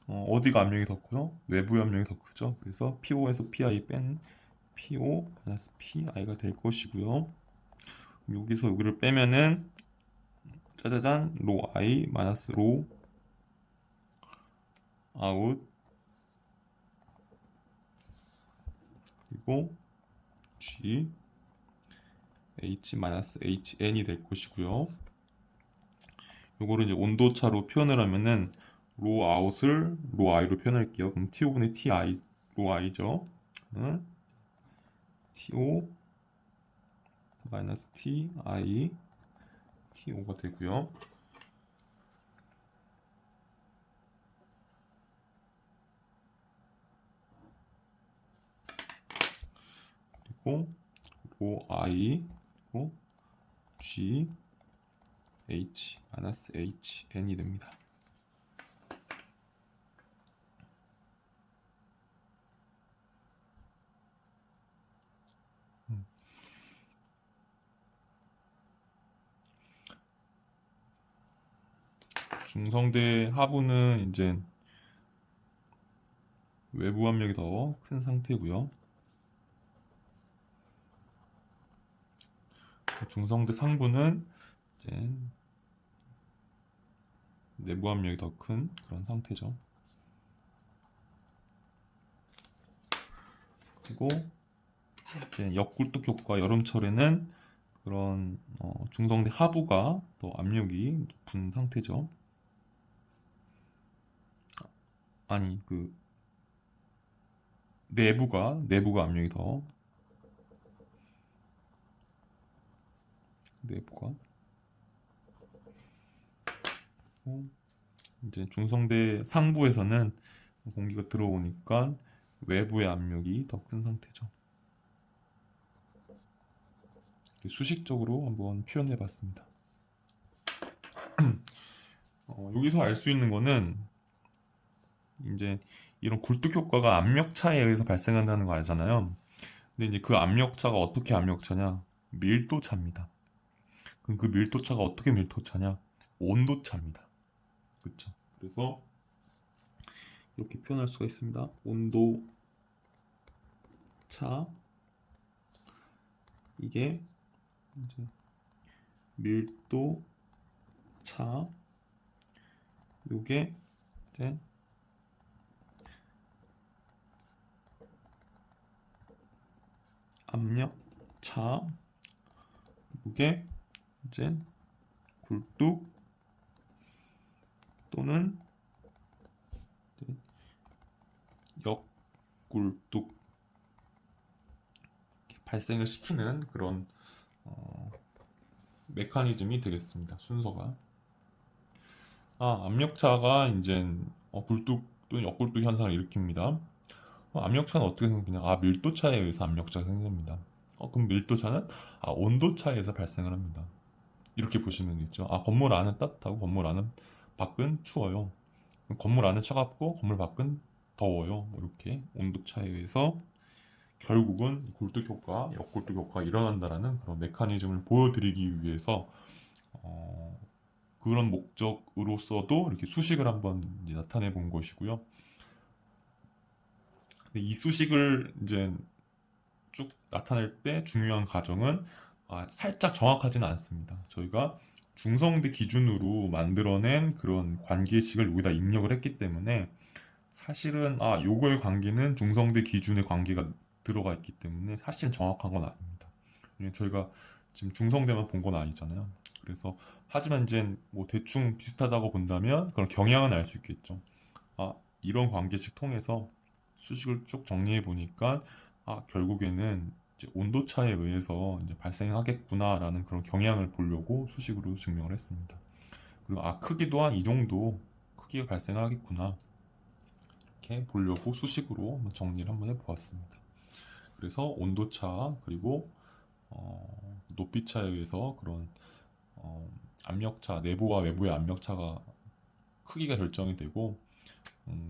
어디가 압력이 더 커요? 외부 압력이 더 크죠. 그래서 PO에서 PI 뺀 PO 마이너스 PI가 될 것이고요. 여기서 여기를 빼면은 짜자잔 로 I 마이너스 로 아웃 그리고 G H 마이너스 HN이 될 것이고요. 요거를 이제 온도차로 표현을 하면은 로 아웃을 로 I로 표현할게요. 그럼 TO분의 TI 로 I죠. TO 마이너스 TI TO가 되고요. 그리고 OI 그리고 G H 마이너스 H N이 됩니다. 중성대 하부는 이제 외부 압력이 더 큰 상태고요. 중성대 상부는 이제 내부 압력이 더 큰 그런 상태죠. 그리고 이제 역굴뚝 효과 여름철에는 그런 중성대 하부가 더 압력이 높은 상태죠. 아니 그 내부가 압력이 더 내부가 이제 중성대 상부에서는 공기가 들어오니까 외부의 압력이 더 큰 상태죠. 수식적으로 한번 표현해 봤습니다. 여기서 알 수 있는 거는 이제 이런 굴뚝 효과가 압력차에 의해서 발생한다는 거 알잖아요. 근데 이제 그 압력차가 어떻게 압력차냐? 밀도차입니다. 그럼 그 밀도차가 어떻게 밀도차냐? 온도차입니다. 그렇죠? 그래서 이렇게 표현할 수가 있습니다. 온도차 이게 이제 밀도차 요게 이제 압력차 요게 이제 굴뚝 또는 역굴뚝 발생을 시키는 그런 메커니즘이 되겠습니다. 순서가 압력차가 이제 굴뚝 또는 역굴뚝 현상을 일으킵니다. 압력차는 어떻게 생기냐? 밀도차에 의해서 압력차가 생깁니다. 그럼 밀도차는 온도차에서 발생을 합니다. 이렇게 보시면 되겠죠. 건물 안은 따뜻하고 건물 안은 밖은 추워요. 건물 안은 차갑고 건물 밖은 더워요. 이렇게 온도차에 의해서 결국은 굴뚝 효과, 역굴뚝 효과가 일어난다라는 그런 메커니즘을 보여드리기 위해서 그런 목적으로서도 이렇게 수식을 한번 이제 나타내 본 것이고요. 근데 이 수식을 이제 쭉 나타낼 때 중요한 가정은 살짝 정확하지는 않습니다. 저희가 중성대 기준으로 만들어낸 그런 관계식을 여기다 입력을 했기 때문에 사실은 요거의 관계는 중성대 기준의 관계가 들어가 있기 때문에 사실은 정확한 건 아닙니다. 왜냐면 저희가 지금 중성대만 본 건 아니잖아요. 그래서 하지만 이제 뭐 대충 비슷하다고 본다면 그런 경향은 알 수 있겠죠. 이런 관계식 통해서 수식을 쭉 정리해 보니까 결국에는 이제 온도차에 의해서 이제 발생하겠구나라는 그런 경향을 보려고 수식으로 증명을 했습니다. 그리고 크기 또한 이 정도 크기가 발생하겠구나 이렇게 보려고 수식으로 한번 정리를 한번 해보았습니다. 그래서 온도차 그리고 높이차에 의해서 그런 압력차 내부와 외부의 압력차가 크기가 결정이 되고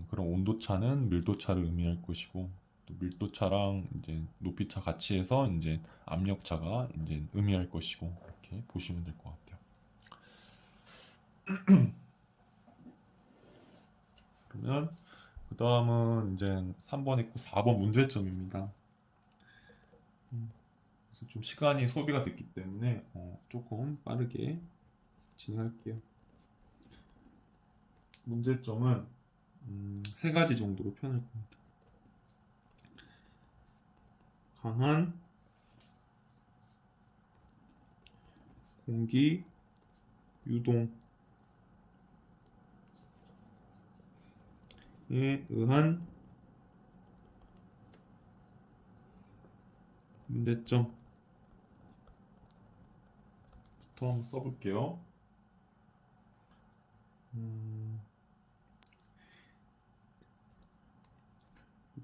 그런 온도차는 밀도차를 의미할 것이고 또 밀도차랑 이제 높이차 같이 해서 이제 압력차가 이제 의미할 것이고 이렇게 보시면 될 것 같아요. 그러면 그 다음은 이제 3번 있고 4번 문제점입니다. 그래서 좀 시간이 소비가 됐기 때문에 조금 빠르게 진행할게요. 문제점은 세 가지 정도로 표현할 겁니다. 강한 공기 유동에 의한 문제점부터 한번 써볼게요.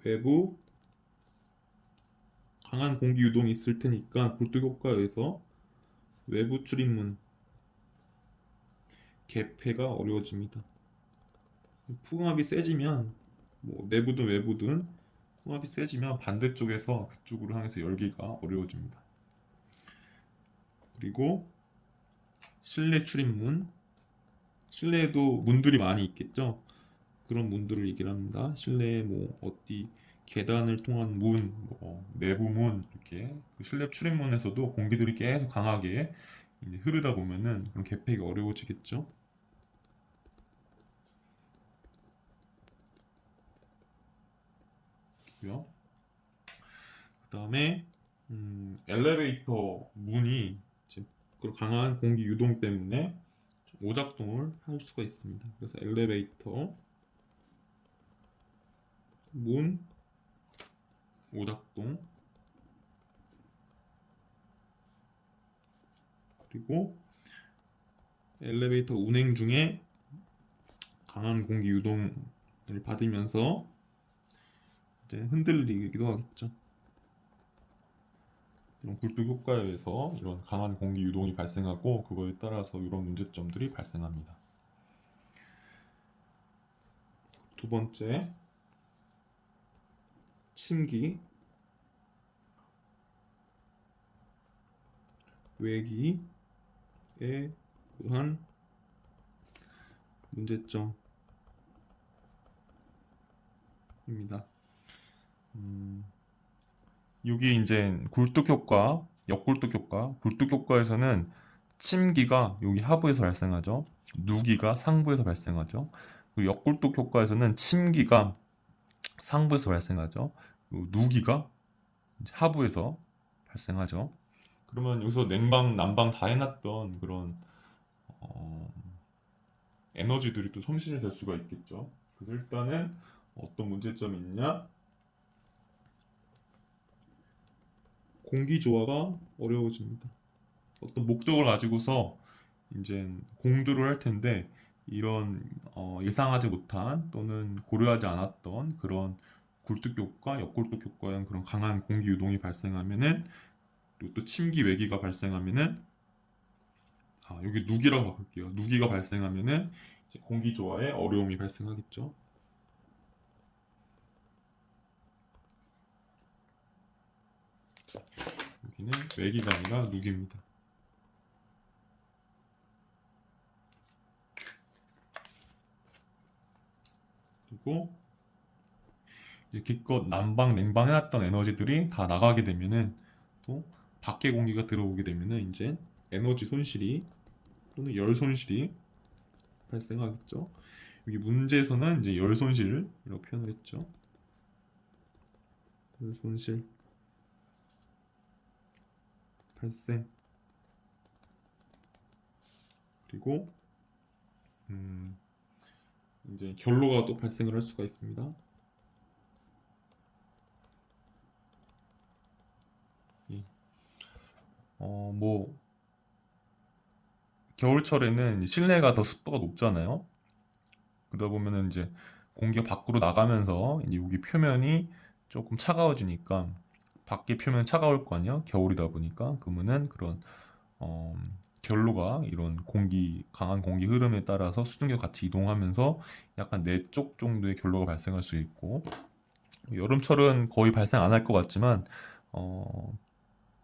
외부 강한 공기 유동이 있을 테니까 굴뚝 효과에 의해서 외부 출입문 개폐가 어려워집니다. 풍압이 세지면 뭐 내부든 외부든 풍압이 세지면 반대쪽에서 그쪽으로 향해서 열기가 어려워집니다. 그리고 실내 출입문, 실내에도 문들이 많이 있겠죠. 그런 문들을 얘기를 합니다. 실내에 뭐 어디 계단을 통한 문, 뭐 내부 문 이렇게 그 실내 출입문에서도 공기들이 계속 강하게 이제 흐르다 보면은 그런 개폐가 어려워지겠죠. 그 다음에 엘리베이터 문이 이제 그런 강한 공기 유동 때문에 오작동을 할 수가 있습니다. 그래서 엘리베이터 문 오작동, 그리고 엘리베이터 운행 중에 강한 공기 유동을 받으면서 이제 흔들리기도 하겠죠. 이런 굴뚝 효과에 의해서 이런 강한 공기 유동이 발생하고 그거에 따라서 이런 문제점들이 발생합니다. 두 번째, 침기, 외기에 의한 문제점입니다. 여기 이제 굴뚝 효과, 역굴뚝 효과, 굴뚝 효과에서는 침기가 여기 하부에서 발생하죠. 누기가 상부에서 발생하죠. 그리고 역굴뚝 효과에서는 침기가 상부에서 발생하죠. 그리고 누기가 이제 하부에서 발생하죠. 그러면 여기서 냉방, 난방 다 해놨던 그런 어, 에너지들이 또 손실이 될 수가 있겠죠. 그래서 일단은 어떤 문제점이 있냐? 공기 조화가 어려워집니다. 어떤 목적을 가지고서 이제 공조를 할 텐데 이런 예상하지 못한 또는 고려하지 않았던 그런 굴뚝 효과, 역굴뚝 효과의 그런 강한 공기 유동이 발생하면은 그리고 또 침기 외기가 발생하면은 여기 누기라고 바꿀게요. 누기가 발생하면은 이제 공기 조화에 어려움이 발생하겠죠. 여기는 외기가 아니라 누기입니다. 그리고 이제 기껏 난방, 냉방 해놨던 에너지들이 다 나가게 되면은 또 밖에 공기가 들어오게 되면은 이제 에너지 손실이 또는 열 손실이 발생하겠죠. 여기 문제에서는 이제 열 손실이라고 표현을 했죠. 열 손실 발생. 그리고 이제 결로가 또 발생을 할 수가 있습니다. 뭐 겨울철에는 실내가 더 습도가 높잖아요. 그러다 보면은 이제 공기가 밖으로 나가면서 이제 여기 표면이 조금 차가워지니까 밖에 표면 차가울 거 아니야? 겨울이다 보니까 그러면은 그런 어, 결로가 이런 공기 강한 공기 흐름에 따라서 수증기와 같이 이동하면서 약간 네 쪽 정도의 결로가 발생할 수 있고 여름철은 거의 발생 안 할 것 같지만 어,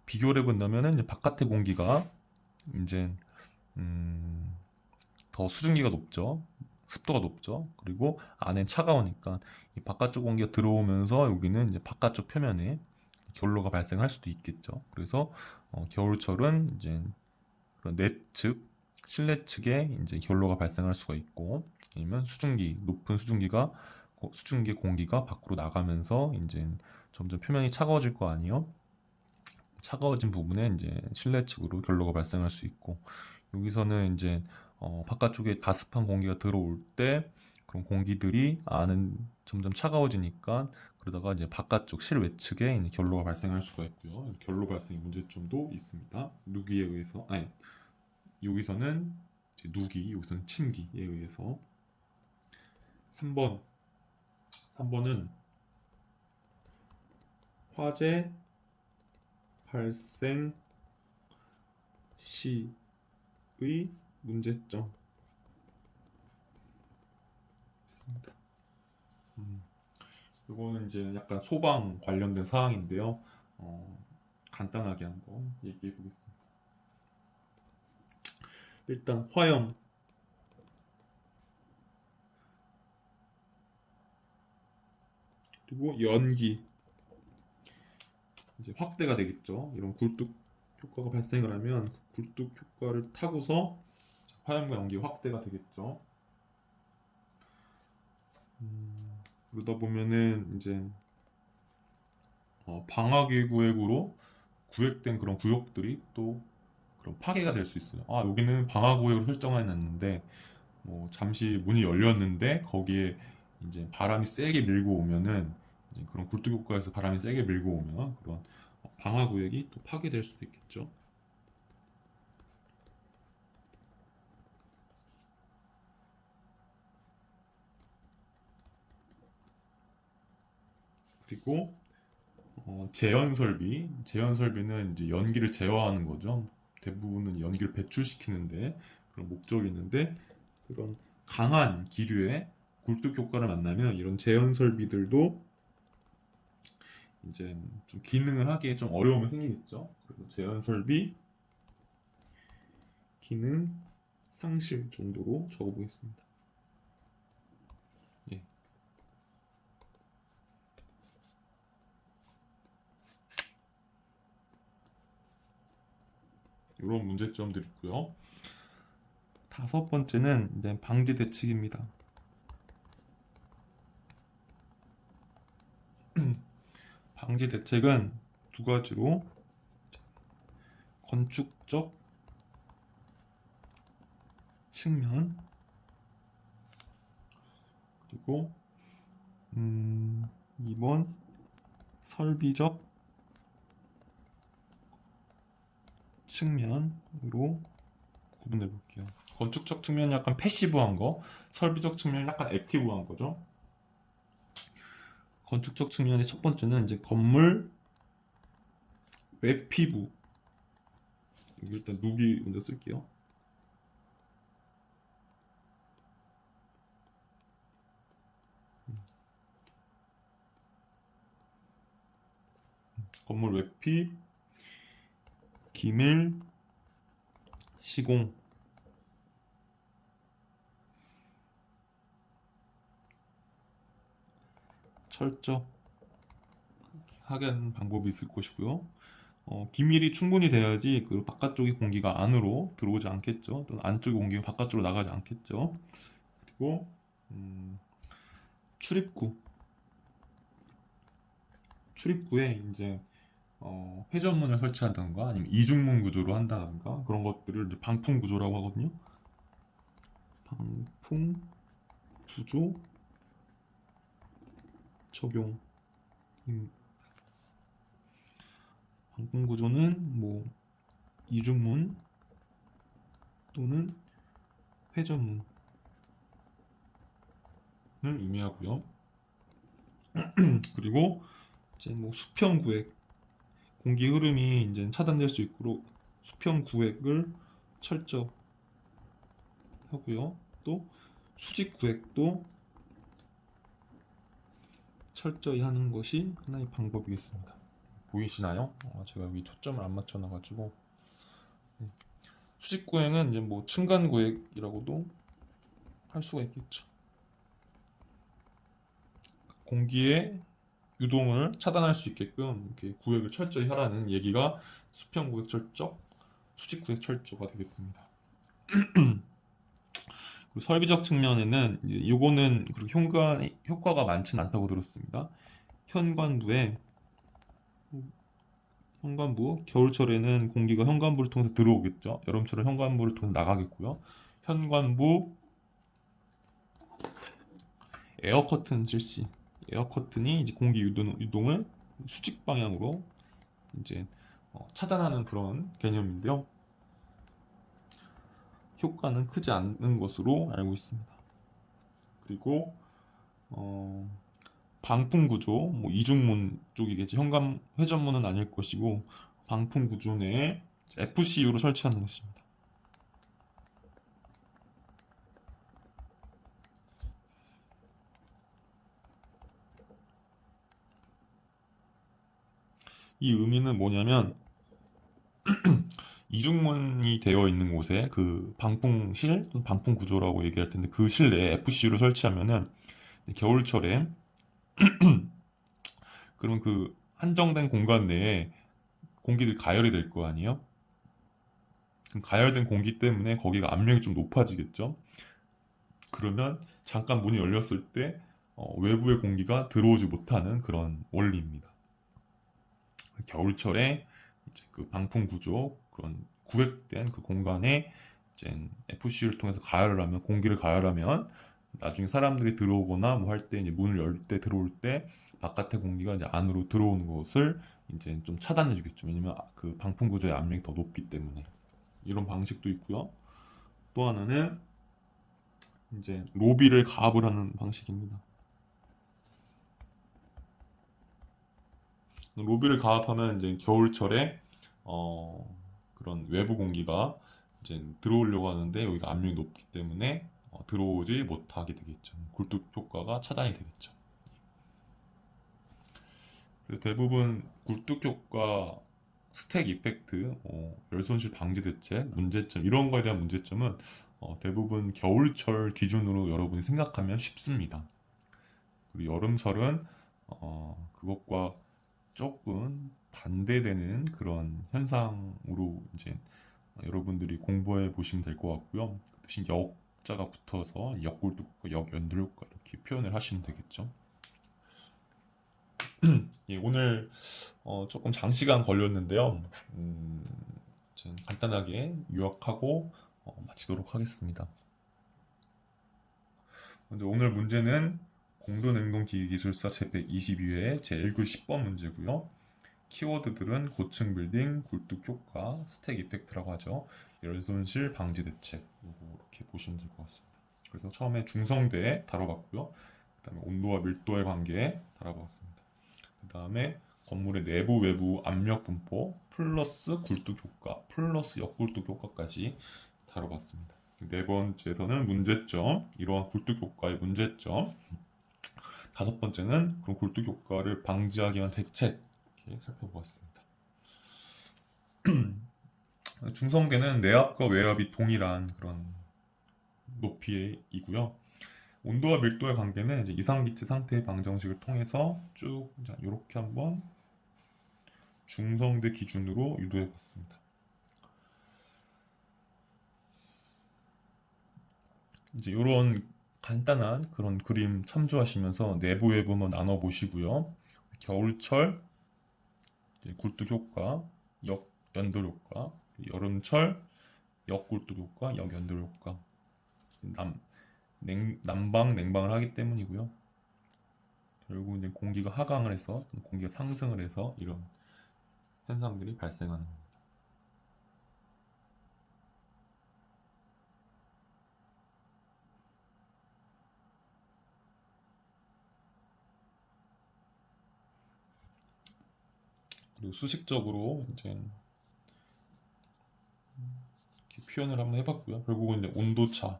비교를 해본다면은 이제 바깥의 공기가 이제 음, 더 수증기가 높죠. 습도가 높죠. 그리고 안엔 차가우니까 이 바깥쪽 공기가 들어오면서 여기는 이제 바깥쪽 표면에 결로가 발생할 수도 있겠죠. 그래서 겨울철은 이제 그런 내측, 실내 측에 이제 결로가 발생할 수가 있고, 아니면 수증기, 높은 수증기 공기가 밖으로 나가면서 이제 점점 표면이 차가워질 거 아니에요. 차가워진 부분에 이제 실내 측으로 결로가 발생할 수 있고, 여기서는 이제 바깥쪽에 가습한 공기가 들어올 때 그런 공기들이 안은 점점 차가워지니까 그러다가 이제 바깥쪽 실외 측에 이제 결로가 발생할 수가 있고요. 결로 발생 문제점도 있습니다. 누기에 의해서 아니 여기서는 이제 누기, 여기서는 침기에 의해서 3번은 화재 발생 시의 문제점 있습니다. 이거는 이제 약간 소방 관련된 사항인데요. 간단하게 한번 얘기해 보겠습니다. 일단 화염, 그리고 연기 이제 확대가 되겠죠. 이런 굴뚝 효과가 발생을 하면 그 굴뚝 효과를 타고서 화염과 연기가 확대가 되겠죠. 그러다 보면은 이제 방화계 구역으로 구획된 그런 구역들이 또 그런 파괴가 될 수 있어요. 아, 여기는 방화 구역으로 설정해 놨는데 뭐 잠시 문이 열렸는데 거기에 이제 바람이 세게 밀고 오면은 이제 그런 굴뚝 효과에서 바람이 세게 밀고 오면 그런 방화 구역이 또 파괴될 수도 있겠죠. 그리고 제연 설비, 제연 설비는 이제 연기를 제어하는 거죠. 대부분은 연기를 배출시키는데 그런 목적이 있는데 그런 강한 기류의 굴뚝 효과를 만나면 이런 제연 설비들도 이제 좀 기능을 하기에 좀 어려움이 생기겠죠. 그리고 제연 설비 기능 상실 정도로 적어보겠습니다. 예. 이런 문제점들이 있고요. 다섯 번째는 이제 방지 대책입니다. 방지 대책은 두 가지로 건축적 측면 그리고 2번 설비적 측면으로 구분해 볼게요. 건축적 측면이 약간 패시브한 거, 설비적 측면이 약간 액티브한 거죠. 건축적 측면의 첫 번째는 이제 건물 외피부. 여기 일단 누기 먼저 쓸게요. 건물 외피, 기밀, 시공. 철저하게 하는 방법이 있을 것이고요. 기밀이 충분히 돼야지 그 바깥쪽의 공기가 안으로 들어오지 않겠죠. 또는 안쪽의 공기가 바깥쪽으로 나가지 않겠죠. 그리고 출입구. 출입구에 이제 회전문을 설치한다든가 아니면 이중문 구조로 한다든가 그런 것들을 이제 방풍 구조라고 하거든요. 방풍 구조 적용. 방풍 구조는 뭐 이중문 또는 회전문을 의미하고요. 그리고 이제 뭐 수평 구획, 공기 흐름이 이제 차단될 수 있도록 수평 구획을 철저하고요. 또 수직 구획도 철저히 하는 것이 하나의 방법이겠습니다. 보이시나요? 제가 여기 초점을 안 맞춰놔가지고 수직 구획은 이제 뭐 층간 구획이라고도 할 수가 있겠죠. 공기의 유동을 차단할 수 있게끔 이렇게 구획을 철저히 하라는 얘기가 수평 구획 철저, 수직 구획 철저가 되겠습니다. 그리고 설비적 측면에는 이거는 그렇게 효과가 많지는 않다고 들었습니다. 현관부에 현관부 겨울철에는 공기가 현관부를 통해서 들어오겠죠. 여름철은 현관부를 통해서 나가겠고요. 현관부 에어 커튼 실시. 에어 커튼이 이제 공기 유동을 수직 방향으로 이제 차단하는 그런 개념인데요. 효과는 크지 않는 것으로 알고 있습니다. 그리고 방풍 구조, 뭐 이중문 쪽이겠죠. 현관 회전문은 아닐 것이고 방풍 구조 내에 FCU를 설치하는 것입니다. 이 의미는 뭐냐면 이중문이 되어 있는 곳에 그 방풍실, 방풍 구조라고 얘기할 텐데 그 실내에 FCU를 설치하면은 겨울철에 그럼 그 한정된 공간 내에 공기들이 가열이 될 거 아니에요? 그럼 가열된 공기 때문에 거기가 압력이 좀 높아지겠죠? 그러면 잠깐 문이 열렸을 때 외부의 공기가 들어오지 못하는 그런 원리입니다. 겨울철에 이제 그 방풍 구조 그런 구획된 그 공간에 이제 FC를 통해서 가열을 하면 공기를 가열하면 나중에 사람들이 들어오거나 뭐 할 때 이제 문을 열 때 들어올 때 바깥의 공기가 이제 안으로 들어오는 것을 이제 좀 차단해 주겠죠. 왜냐면 그 방풍 구조의 압력이 더 높기 때문에 이런 방식도 있고요. 또 하나는 이제 로비를 가압을 하는 방식입니다. 로비를 가압하면 이제 겨울철에 그런 외부 공기가 이제 들어오려고 하는데 여기가 압력이 높기 때문에 들어오지 못하게 되겠죠. 굴뚝 효과가 차단이 되겠죠. 그래서 대부분 굴뚝 효과, 스택 이펙트, 열손실 방지 대책, 문제점 이런 거에 대한 문제점은 대부분 겨울철 기준으로 여러분이 생각하면 쉽습니다. 그리고 여름철은 그것과 조금 반대되는 그런 현상으로 이제 여러분들이 공부해 보시면 될 것 같고요. 그 대신 역자가 붙어서 역굴뚝과 역연돌효과 이렇게 표현을 하시면 되겠죠. 예, 오늘 조금 장시간 걸렸는데요. 간단하게 요약하고 마치도록 하겠습니다. 먼저 오늘 문제는 공도냉동기기기술사 제122회 제1글 10번 문제고요. 키워드들은 고층 빌딩, 굴뚝 효과, 스택 이펙트라고 하죠. 열손실 방지 대책 이렇게 보시면 될 것 같습니다. 그래서 처음에 중성대 다뤄봤고요. 그 다음에 온도와 밀도의 관계 다뤄봤습니다. 그 다음에 건물의 내부 외부 압력 분포 플러스 굴뚝 효과 플러스 역굴뚝 효과까지 다뤄봤습니다. 네 번째에서는 문제점, 이러한 굴뚝 효과의 문제점. 다섯 번째는 그런 굴뚝 효과를 방지하기 위한 대책 이렇게 살펴보았습니다. 중성대는 내압과 외압이 동일한 그런 높이이고요. 온도와 밀도의 관계는 이제 이상기체 상태의 방정식을 통해서 쭉 이렇게 한번 중성대 기준으로 유도해 봤습니다. 이제 이런 간단한 그런 그림 참조하시면서 내부 외부만 나눠 보시고요. 겨울철 굴뚝 효과, 역연돌 효과, 여름철 역굴뚝 효과, 역연돌 효과. 난방, 냉방을 하기 때문이고요. 결국 이제 공기가 하강을 해서 공기가 상승을 해서 이런 현상들이 발생하는 겁니다. 그리고 수식적으로 이제 이렇게 표현을 한번 해봤고요. 결국은 이제 온도차가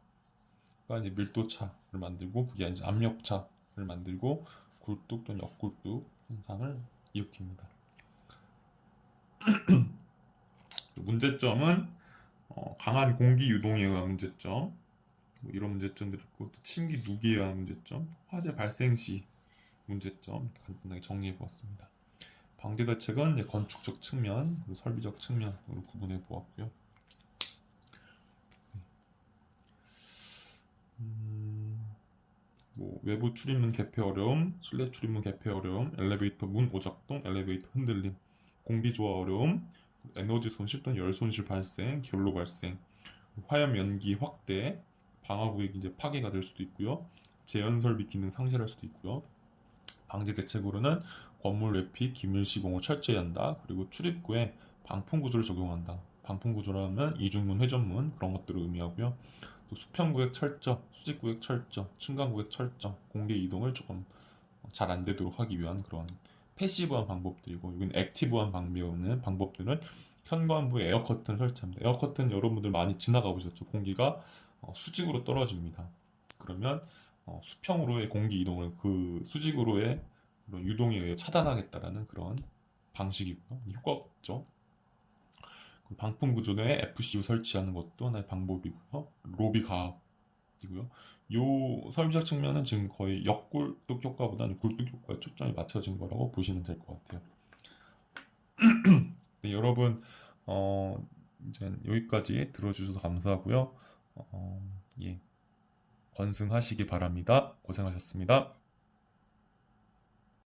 이제 밀도차를 만들고 그게 이제 압력차를 만들고 굴뚝 또는 역굴뚝 현상을 일으킵니다. 문제점은 강한 공기 유동에 의한 문제점, 뭐 이런 문제점들이 있고 또 침기 누기에 의한 문제점, 화재 발생 시 문제점 간단하게 정리해 보았습니다. 방지 대책은 건축적 측면, 그리고 설비적 측면으로 구분해 보았고요. 뭐 외부 출입문 개폐 어려움, 실내 출입문 개폐 어려움, 엘리베이터 문 오작동, 엘리베이터 흔들림, 공기 조화 어려움, 에너지 손실 또는 열 손실 발생, 결로 발생, 화염 연기 확대, 방화구역이 이제 파괴가 될 수도 있고요. 제연 설비 기능 상실할 수도 있고요. 방지 대책으로는 건물 외피 기밀 시공을 철저히 한다. 그리고 출입구에 방풍 구조를 적용한다. 방풍 구조라면 이중문, 회전문 그런 것들을 의미하고요. 또 수평구역 철저, 수직구역 철저, 층간구역 철저, 공개 이동을 조금 잘 안 되도록 하기 위한 그런 패시브한 방법들이고, 여기는 액티브한 방법들은 현관부에 에어 커튼을 설치합니다. 에어 커튼 여러분들 많이 지나가 보셨죠? 공기가 수직으로 떨어집니다. 그러면 수평으로의 공기 이동을 그 수직으로의 그런 유동에 의해 차단하겠다라는 그런 방식이고요. 효과가 없죠. 방풍 구조대에 FCU 설치하는 것도 하나의 방법이고요. 로비 가압이고요. 요 설비적 측면은 지금 거의 역굴뚝 효과보다는 굴뚝 효과에 초점이 맞춰진 거라고 보시면 될 것 같아요. 네, 여러분 이제 여기까지 들어주셔서 감사하고요. 예, 건승하시기 바랍니다. 고생하셨습니다.